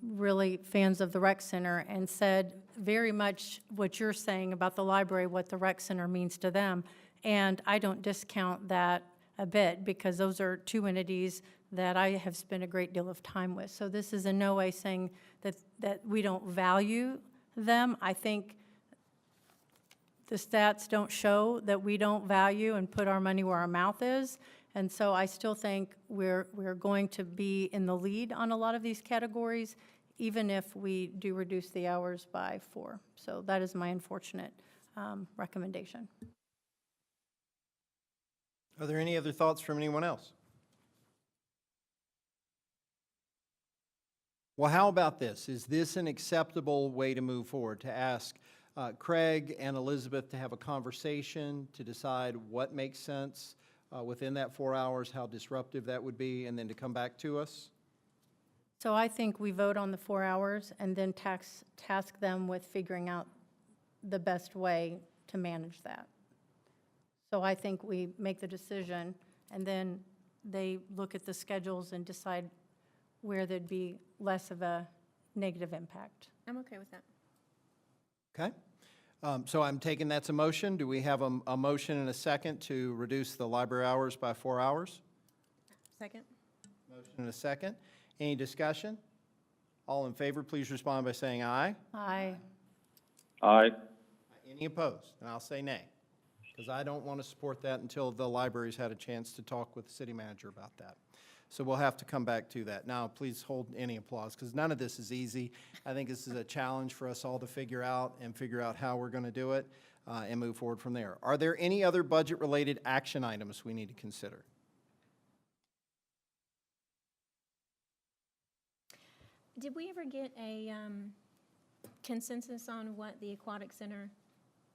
Speaker 8: really fans of the rec center and said very much what you're saying about the library, what the rec center means to them. And I don't discount that a bit, because those are two entities that I have spent a great deal of time with. So this is in no way saying that we don't value them. I think the stats don't show that we don't value and put our money where our mouth is. And so I still think we're going to be in the lead on a lot of these categories, even if we do reduce the hours by 4. So that is my unfortunate recommendation.
Speaker 1: Are there any other thoughts from anyone else? Well, how about this? Is this an acceptable way to move forward, to ask Craig and Elizabeth to have a conversation to decide what makes sense within that 4 hours, how disruptive that would be, and then to come back to us?
Speaker 8: So I think we vote on the 4 hours and then task them with figuring out the best way to manage that. So I think we make the decision, and then they look at the schedules and decide where there'd be less of a negative impact.
Speaker 2: I'm okay with that.
Speaker 1: Okay. So I'm taking that's a motion. Do we have a motion and a second to reduce the library hours by 4 hours?
Speaker 2: Second.
Speaker 1: Motion and a second. Any discussion? All in favor, please respond by saying aye.
Speaker 8: Aye.
Speaker 7: Aye.
Speaker 1: Any opposed? And I'll say nay, because I don't want to support that until the library's had a chance to talk with the city manager about that. So we'll have to come back to that. Now, please hold any applause, because none of this is easy. I think this is a challenge for us all to figure out how we're going to do it and move forward from there. Are there any other budget-related action items we need to consider?
Speaker 2: Did we ever get a consensus on what the aquatic center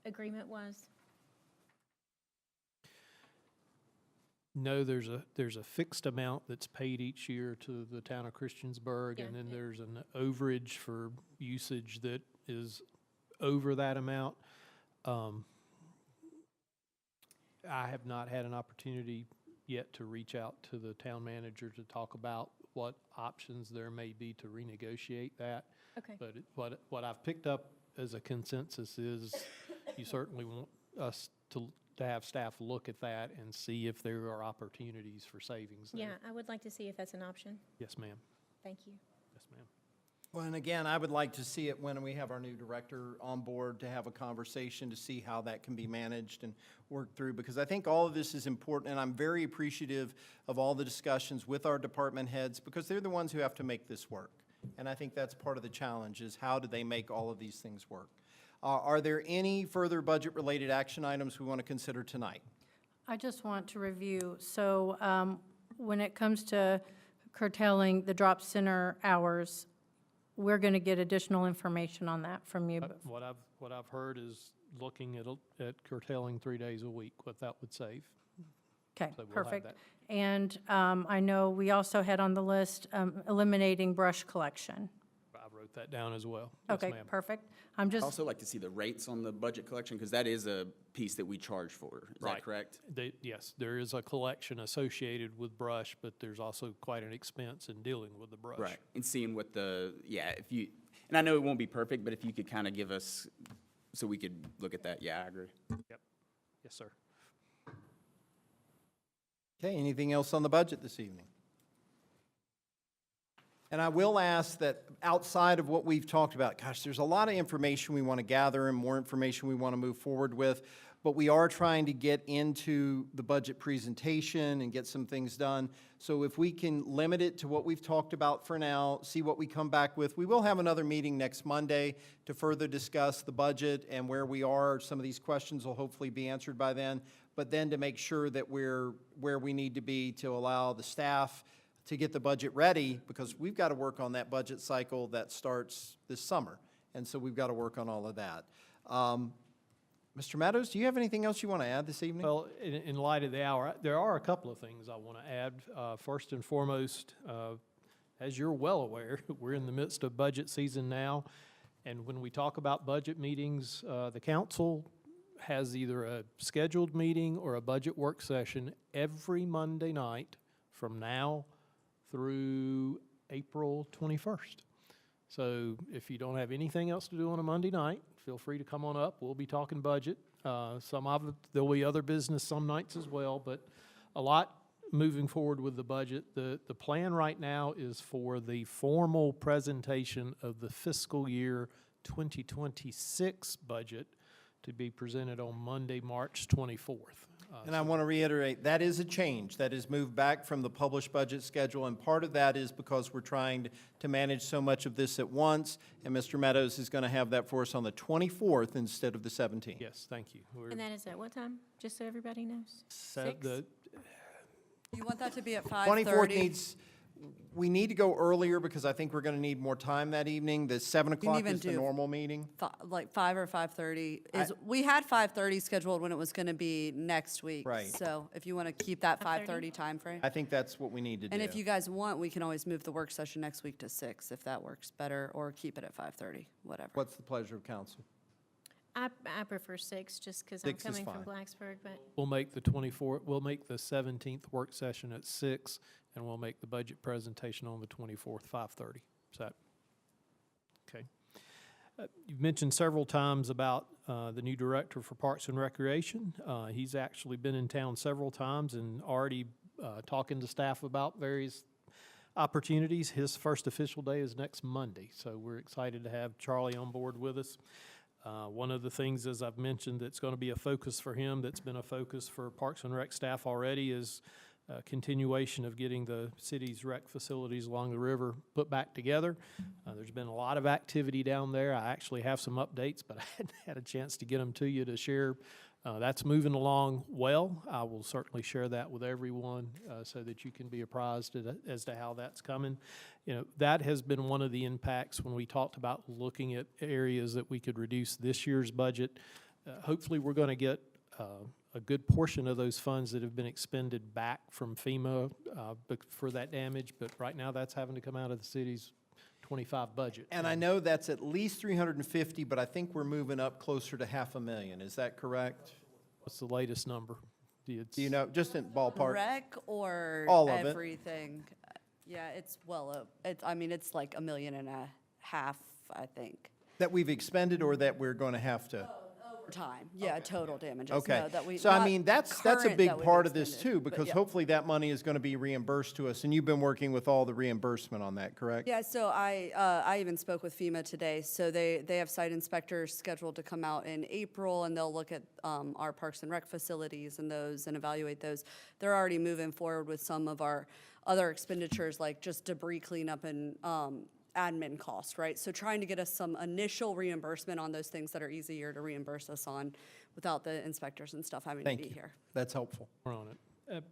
Speaker 2: agreement was?
Speaker 11: No, there's a fixed amount that's paid each year to the town of Christiansburg, and then there's an overage for usage that is over that amount. I have not had an opportunity yet to reach out to the town manager to talk about what options there may be to renegotiate that.
Speaker 2: Okay.
Speaker 11: But what I've picked up as a consensus is you certainly want us to have staff look at that and see if there are opportunities for savings there.
Speaker 2: Yeah, I would like to see if that's an option.
Speaker 11: Yes, ma'am.
Speaker 2: Thank you.
Speaker 11: Yes, ma'am.
Speaker 1: Well, and again, I would like to see it when we have our new director on board to have a conversation to see how that can be managed and worked through, because I think all of this is important, and I'm very appreciative of all the discussions with our department heads, because they're the ones who have to make this work. And I think that's part of the challenge, is how do they make all of these things work? Are there any further budget-related action items we want to consider tonight?
Speaker 8: I just want to review, so when it comes to curtailing the drop center hours, we're going to get additional information on that from you.
Speaker 11: What I've heard is looking at curtailing 3 days a week, what that would save.
Speaker 8: Okay,
Speaker 11: So we'll have
Speaker 8: perfect.
Speaker 11: that.
Speaker 8: And I know we also had on the list eliminating brush collection.
Speaker 11: I wrote that down as well. Yes,
Speaker 8: Okay,
Speaker 11: ma'am.
Speaker 8: perfect. I'm
Speaker 9: I'd
Speaker 8: just,
Speaker 9: also like to see the rates on the budget collection, because that is a piece that we charge for. Is
Speaker 11: Right.
Speaker 9: that correct?
Speaker 11: Yes, there is a collection associated with brush, but there's also quite an expense in dealing with the brush.
Speaker 9: Right. And seeing what if you, and I know it won't be perfect, but if you could kind of give us, so we could look at that, yeah, I agree.
Speaker 11: Yep. Yes, sir.
Speaker 1: Okay, anything else on the budget this evening? And I will ask that outside of what we've talked about, gosh, there's a lot of information we want to gather and more information we want to move forward with, but we are trying to get into the budget presentation and get some things done. So if we can limit it to what we've talked about for now, see what we come back with. We will have another meeting next Monday to further discuss the budget and where we are. Some of these questions will hopefully be answered by then, but then to make sure that we're where we need to be to allow the staff to get the budget ready, because we've got to work on that budget cycle that starts this summer. And so we've got to work on all of that. Mr. Meadows, do you have anything else you want to add this evening?
Speaker 11: Well, in light of the hour, there are a couple of things I want to add. First and foremost, as you're well aware, we're in the midst of budget season now. And when we talk about budget meetings, the council has either a scheduled meeting or a budget work session every Monday night from now through April 21st. So if you don't have anything else to do on a Monday night, feel free to come on up. We'll be talking budget. Some of it, there'll be other business some nights as well, but a lot moving forward with the budget. The plan right now is for the formal presentation of the fiscal year 2026 budget to be presented on Monday, March 24th.
Speaker 1: And I want to reiterate, that is a change. That is moved back from the published budget schedule, and part of that is because we're trying to manage so much of this at once, and Mr. Meadows is going to have that for us on the 24th instead of the 17th.
Speaker 11: Yes, thank you.
Speaker 2: And that is at what time? Just so everybody knows.
Speaker 11: Set
Speaker 12: You want that to be at
Speaker 1: 24th
Speaker 12: 5:30?
Speaker 1: needs, we need to go earlier because I think we're going to need more time that evening. The 7 o'clock
Speaker 12: even
Speaker 1: is the
Speaker 12: do
Speaker 1: normal meeting.
Speaker 12: Like 5 or 5:30 is, we had 5:30 scheduled when it was going to be next week.
Speaker 1: Right.
Speaker 12: So if you want to keep that 5:30
Speaker 2: 5:30?
Speaker 12: timeframe.
Speaker 1: I think that's what we need to do.
Speaker 12: And if you guys want, we can always move the work session next week to 6 if that works better, or keep it at 5:30, whatever.
Speaker 1: What's the pleasure of council?
Speaker 2: I prefer 6, just because I'm
Speaker 1: 6 is
Speaker 2: coming from
Speaker 1: fine.
Speaker 2: Blacksburg, but
Speaker 11: We'll make the 24th, we'll make the 17th work session at 6, and we'll make the budget presentation on the 24th, 5:30. Is that, okay? You've mentioned several times about the new director for Parks and Recreation. He's actually been in town several times and already talking to staff about various opportunities. His first official day is next Monday, so we're excited to have Charlie on board with us. One of the things, as I've mentioned, that's going to be a focus for him, that's been a focus for Parks and Rec staff already, is continuation of getting the city's rec facilities along the river put back together. There's been a lot of activity down there. I actually have some updates, but I hadn't had a chance to get them to you to share. That's moving along well. I will certainly share that with everyone so that you can be apprised as to how that's coming. You know, that has been one of the impacts when we talked about looking at areas that we could reduce this year's budget. Hopefully, we're going to get a good portion of those funds that have been expended back from FEMA for that damage, but right now that's having to come out of the city's 25 budget.
Speaker 1: And I know that's at least 350, but I think we're moving up closer to $500,000. Is that correct?
Speaker 11: What's the latest number?
Speaker 1: Do you know, just in ballpark?
Speaker 12: Rec or
Speaker 1: All of it.
Speaker 12: everything? Yeah, it's I mean, it's like $1.5 million, I think.
Speaker 1: That we've expended or that we're going to have to?
Speaker 12: Over time, yeah, total damages.
Speaker 1: Okay.
Speaker 12: No, that we-
Speaker 1: So I
Speaker 12: not
Speaker 1: mean, that's a
Speaker 12: current
Speaker 1: big
Speaker 12: that we've
Speaker 1: part of this
Speaker 12: expended,
Speaker 1: too,
Speaker 12: but
Speaker 1: because
Speaker 12: yeah.
Speaker 1: hopefully that money is going to be reimbursed to us. And you've been working with all the reimbursement on that, correct?
Speaker 12: Yeah, so I even spoke with FEMA today. So they have site inspectors scheduled to come out in April, and they'll look at our Parks and Rec facilities and those and evaluate those. They're already moving forward with some of our other expenditures, like just debris cleanup and admin costs, right? So trying to get us some initial reimbursement on those things that are easier to reimburse us on without the inspectors and stuff having to be here.
Speaker 1: That's helpful.
Speaker 11: We're on it.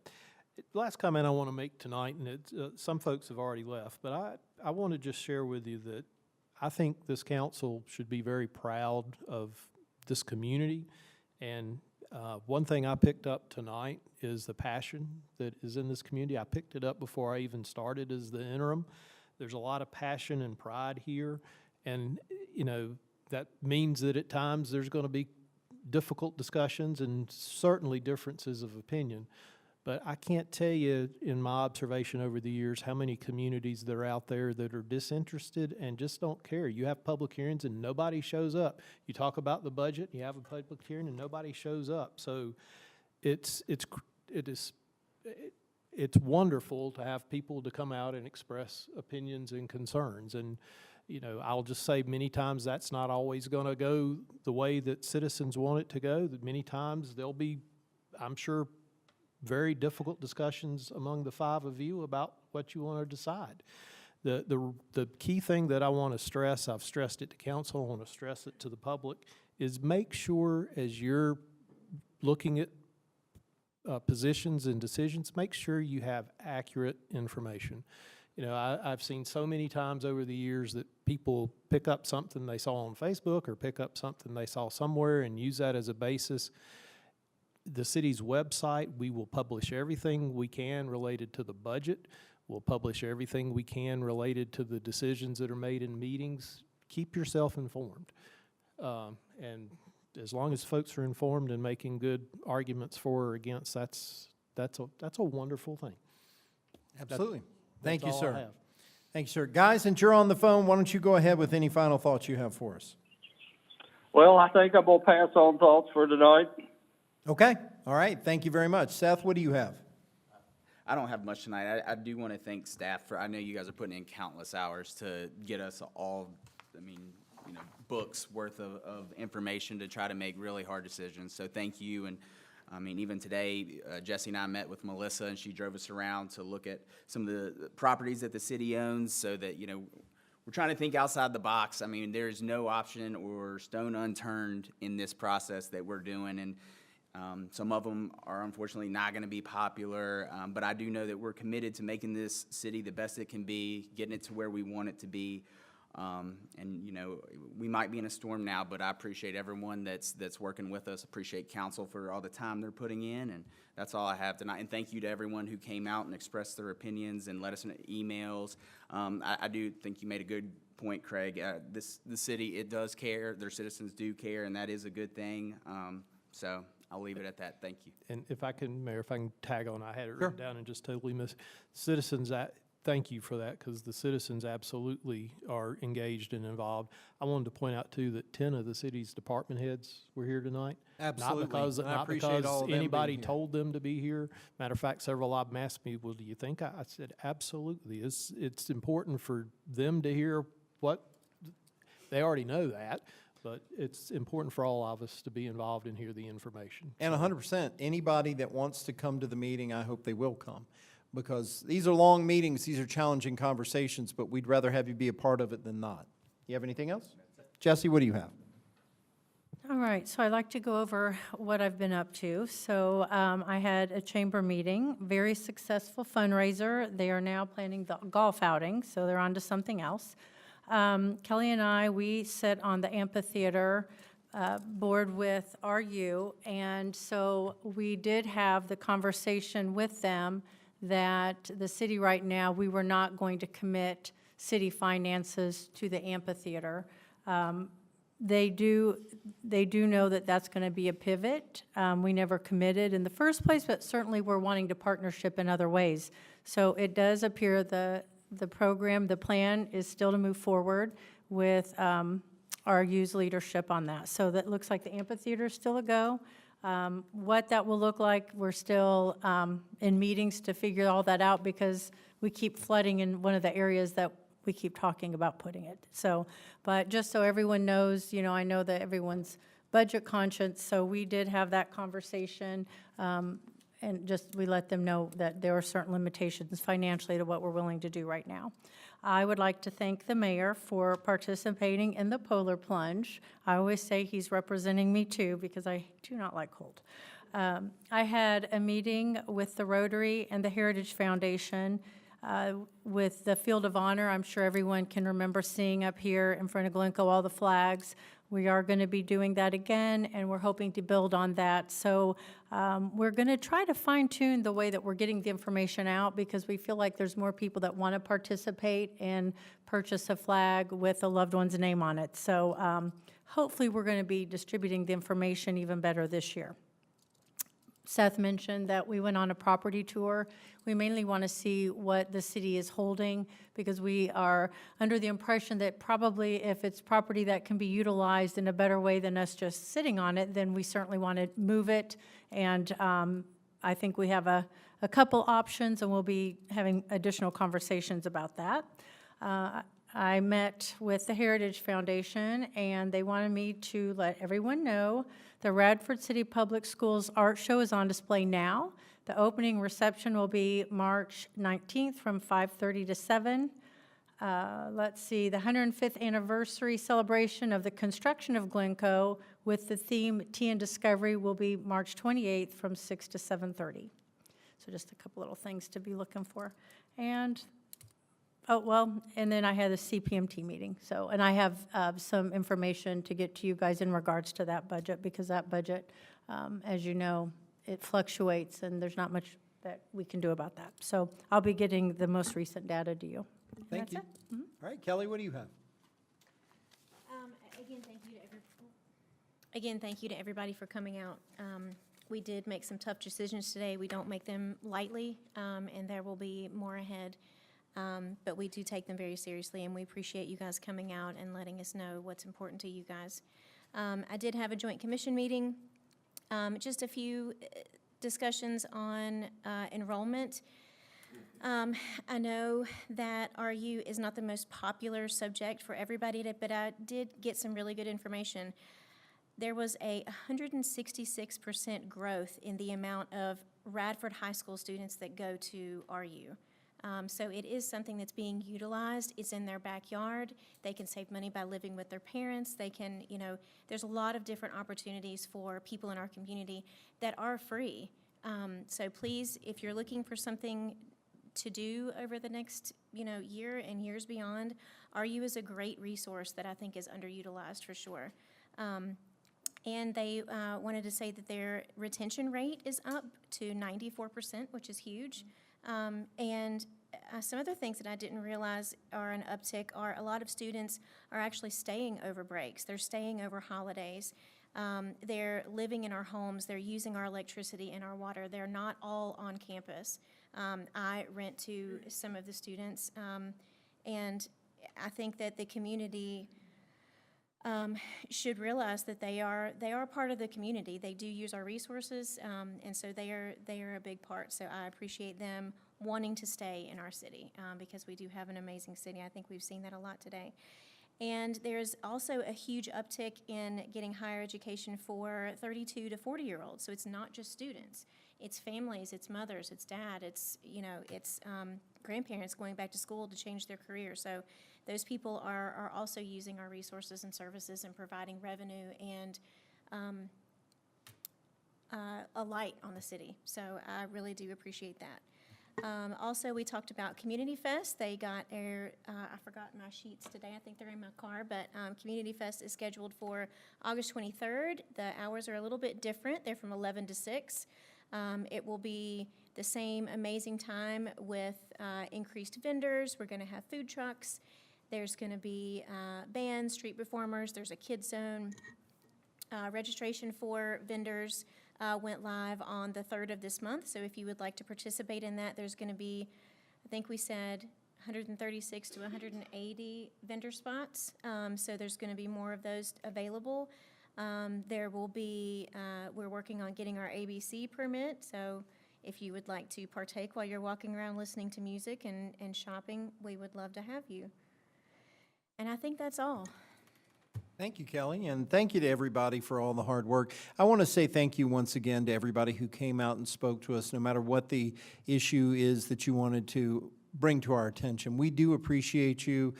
Speaker 11: Last comment I want to make tonight, and it's, some folks have already left, but I want to just share with you that I think this council should be very proud of this community. And one thing I picked up tonight is the passion that is in this community. I picked it up before I even started as the interim. There's a lot of passion and pride here, and you know that means that at times there's going to be difficult discussions and certainly differences of opinion. But I can't tell you in my observation over the years how many communities that are out there that are disinterested and just don't care. You have public hearings and nobody shows up. You talk about the budget, you have a public hearing and nobody shows up. So it's wonderful to have people to come out and express opinions and concerns. And, you know, I'll just say many times that's not always going to go the way that citizens want it to go. That many times there'll be, I'm sure, very difficult discussions among the five of you about what you want to decide. The key thing that I want to stress, I've stressed it to council, I want to stress it to the public, is make sure as you're looking at positions and decisions, make sure you have accurate information. You know, I've seen so many times over the years that people pick up something they saw on Facebook or pick up something they saw somewhere and use that as a basis. The city's website, we will publish everything we can related to the budget. We'll publish everything we can related to the decisions that are made in meetings. Keep yourself informed. And as long as folks are informed and making good arguments for or against, that's a wonderful thing.
Speaker 1: Absolutely. Thank you,
Speaker 11: That's all I
Speaker 1: sir.
Speaker 11: have.
Speaker 1: Thank you, sir. Guys, since you're on the phone, why don't you go ahead with any final thoughts you have for us?
Speaker 7: Well, I think I'm going to pass on thoughts for tonight.
Speaker 1: Okay. All right. Thank you very much. Seth, what do you have?
Speaker 9: I don't have much tonight. I do want to thank staff for, I know you guys are putting in countless hours to get us all, books worth of information to try to make really hard decisions. So thank you. And even today, Jesse and I met with Melissa, and she drove us around to look at some of the properties that the city owns so that, we're trying to think outside the box. I mean, there's no option or stone unturned in this process that we're doing. And some of them are unfortunately not going to be popular, but I do know that we're committed to making this city the best it can be, getting it to where we want it to be. We might be in a storm now, but I appreciate everyone that's working with us. Appreciate council for all the time they're putting in, and that's all I have tonight. And thank you to everyone who came out and expressed their opinions and let us know emails. I do think you made a good point, Craig. The city, it does care. Their citizens do care, and that is a good thing. So I'll leave it at that. Thank you.
Speaker 11: And if I can, Mayor, if I can tag on, I had it written down and just totally missed. Citizens, thank you for that, because the citizens absolutely are engaged and involved. I wanted to point out, too, that 10 of the city's department heads were here tonight.
Speaker 1: Absolutely.
Speaker 11: Not because anybody told them to be here. Matter of fact, several of them asked me, well, do you think? I said, absolutely. It's important for them to hear what, they already know that, but it's important for all of us to be involved and hear the information.
Speaker 1: And 100%, anybody that wants to come to the meeting, I hope they will come. Because these are long meetings, these are challenging conversations, but we'd rather have you be a part of it than not. You have anything else? Jesse, what do you have?
Speaker 8: All right, so I'd like to go over what I've been up to. So I had a chamber meeting, very successful fundraiser. They are now planning the golf outing, so they're on to something else. Kelly and I, we sit on the amphitheater board with RU, and so we did have the conversation with them that the city right now, we were not going to commit city finances to the amphitheater. they do know that that's going to be a pivot. We never committed in the first place, but certainly we're wanting to partnership in other ways. So it does appear the program, the plan is still to move forward with our youth leadership on that. So that looks like the amphitheater is still a go. What that will look like, we're still in meetings to figure all that out because we keep flooding in one of the areas that we keep talking about putting it. So, but just so everyone knows, you know, I know that everyone's budget conscious, so we did have that conversation, and just we let them know that there are certain limitations financially to what we're willing to do right now. I would like to thank the mayor for participating in the polar plunge. I always say he's representing me too because I do not like cold. I had a meeting with the Rotary and the Heritage Foundation with the Field of Honor. I'm sure everyone can remember seeing up here in front of Glencoe all the flags. We are going to be doing that again, and we're hoping to build on that. So we're going to try to fine-tune the way that we're getting the information out because we feel like there's more people that want to participate and purchase a flag with a loved one's name on it. So hopefully we're going to be distributing the information even better this year. Seth mentioned that we went on a property tour. We mainly want to see what the city is holding because we are under the impression that probably if it's property that can be utilized in a better way than us just sitting on it, then we certainly want to move it. And I think we have a couple options, and we'll be having additional conversations about that. I met with the Heritage Foundation, and they wanted me to let everyone know the Radford City Public Schools art show is on display now. The opening reception will be March 19th from 5:30 to 7. Let's see, the 105th anniversary celebration of the construction of Glencoe with the theme Tea and Discovery will be March 28th from 6 to 7:30. So just a couple little things to be looking for. And oh, well, and then I had a CPMT meeting. So, and I have some information to get to you guys in regards to that budget because that budget, as you know, it fluctuates and there's not much that we can do about that. So I'll be getting the most recent data to you.
Speaker 1: Thank you.
Speaker 8: That's it. Mhm.
Speaker 1: All right, Kelly, what do you have?
Speaker 2: Again, thank you to everybody for coming out. We did make some tough decisions today. We don't make them lightly, and there will be more ahead. But we do take them very seriously, and we appreciate you guys coming out and letting us know what's important to you guys. I did have a joint commission meeting, just a few discussions on enrollment. I know that RU is not the most popular subject for everybody, but I did get some really good information. There was a 166% growth in the amount of Radford High School students that go to RU. So it is something that's being utilized. It's in their backyard. They can save money by living with their parents. They can, you know, there's a lot of different opportunities for people in our community that are free. So please, if you're looking for something to do over the next, you know, year and years beyond, RU is a great resource that I think is underutilized for sure. And they wanted to say that their retention rate is up to 94%, which is huge. And some other things that I didn't realize are an uptick are a lot of students are actually staying over breaks. They're staying over holidays. They're living in our homes. They're using our electricity and our water. They're not all on campus. I rent to some of the students, and I think that the community should realize that they are part of the community. They do use our resources, and so they are a big part. So I appreciate them wanting to stay in our city because we do have an amazing city. I think we've seen that a lot today. And there's also a huge uptick in getting higher education for 32 to 40-year-olds. So it's not just students. It's families, it's mothers, it's dad, it's, you know, it's grandparents going back to school to change their career. So those people are also using our resources and services and providing revenue and a light on the city. So I really do appreciate that. Also, we talked about Community Fest. They got their, I forgot my sheets today. I think they're in my car, but Community Fest is scheduled for August 23rd. The hours are a little bit different. They're from 11 to 6. It will be the same amazing time with increased vendors. We're going to have food trucks. There's going to be bands, street performers, there's a kids zone. Registration for vendors went live on the 3rd of this month, so if you would like to participate in that, there's going to be, I think we said 136 to 180 vendor spots, so there's going to be more of those available. There will be, we're working on getting our ABC permit, so if you would like to partake while you're walking around listening to music and shopping, we would love to have you. And I think that's all.
Speaker 1: Thank you, Kelly, and thank you to everybody for all the hard work. I want to say thank you once again to everybody who came out and spoke to us, no matter what the issue is that you wanted to bring to our attention. We do appreciate you.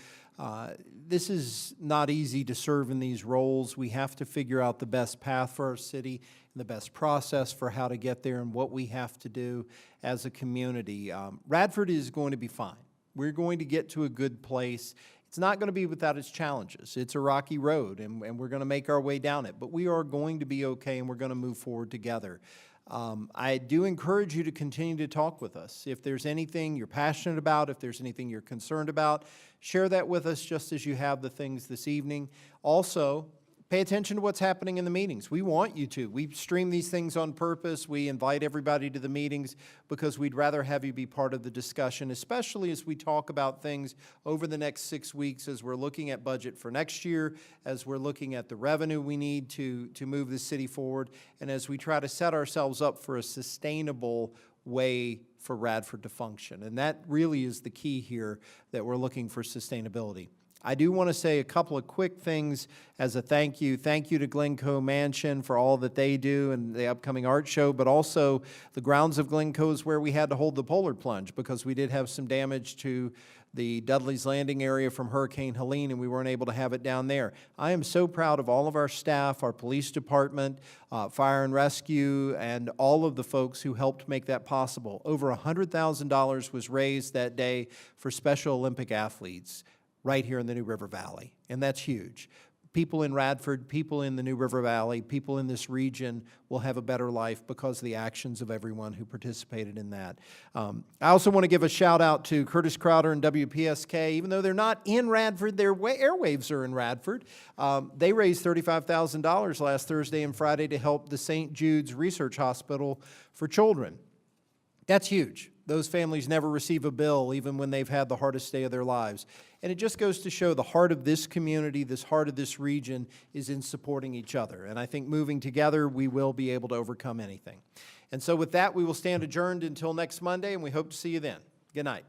Speaker 1: This is not easy to serve in these roles. We have to figure out the best path for our city and the best process for how to get there and what we have to do as a community. Radford is going to be fine. We're going to get to a good place. It's not going to be without its challenges. It's a rocky road, and we're going to make our way down it. But we are going to be okay, and we're going to move forward together. I do encourage you to continue to talk with us. If there's anything you're passionate about, if there's anything you're concerned about, share that with us just as you have the things this evening. Also, pay attention to what's happening in the meetings. We want you to. We stream these things on purpose. We invite everybody to the meetings because we'd rather have you be part of the discussion, especially as we talk about things over the next 6 weeks as we're looking at budget for next year, as we're looking at the revenue we need to move the city forward, and as we try to set ourselves up for a sustainable way for Radford to function. And that really is the key here, that we're looking for sustainability. I do want to say a couple of quick things as a thank you. Thank you to Glencoe Mansion for all that they do and the upcoming art show, but also the grounds of Glencoe is where we had to hold the polar plunge because we did have some damage to the Dudley's Landing area from Hurricane Helene, and we weren't able to have it down there. I am so proud of all of our staff, our police department, fire and rescue, and all of the folks who helped make that possible. Over $100,000 was raised that day for Special Olympic athletes right here in the New River Valley, and that's huge. People in Radford, people in the New River Valley, people in this region will have a better life because of the actions of everyone who participated in that. I also want to give a shout out to Curtis Crowder and WPSK. Even though they're not in Radford, their airwaves are in Radford. They raised $35,000 last Thursday and Friday to help the St. Jude's Research Hospital for Children. That's huge. Those families never receive a bill even when they've had the hardest day of their lives. And it just goes to show the heart of this community, this heart of this region is in supporting each other. And I think moving together, we will be able to overcome anything. And so with that, we will stand adjourned until next Monday, and we hope to see you then. Good night.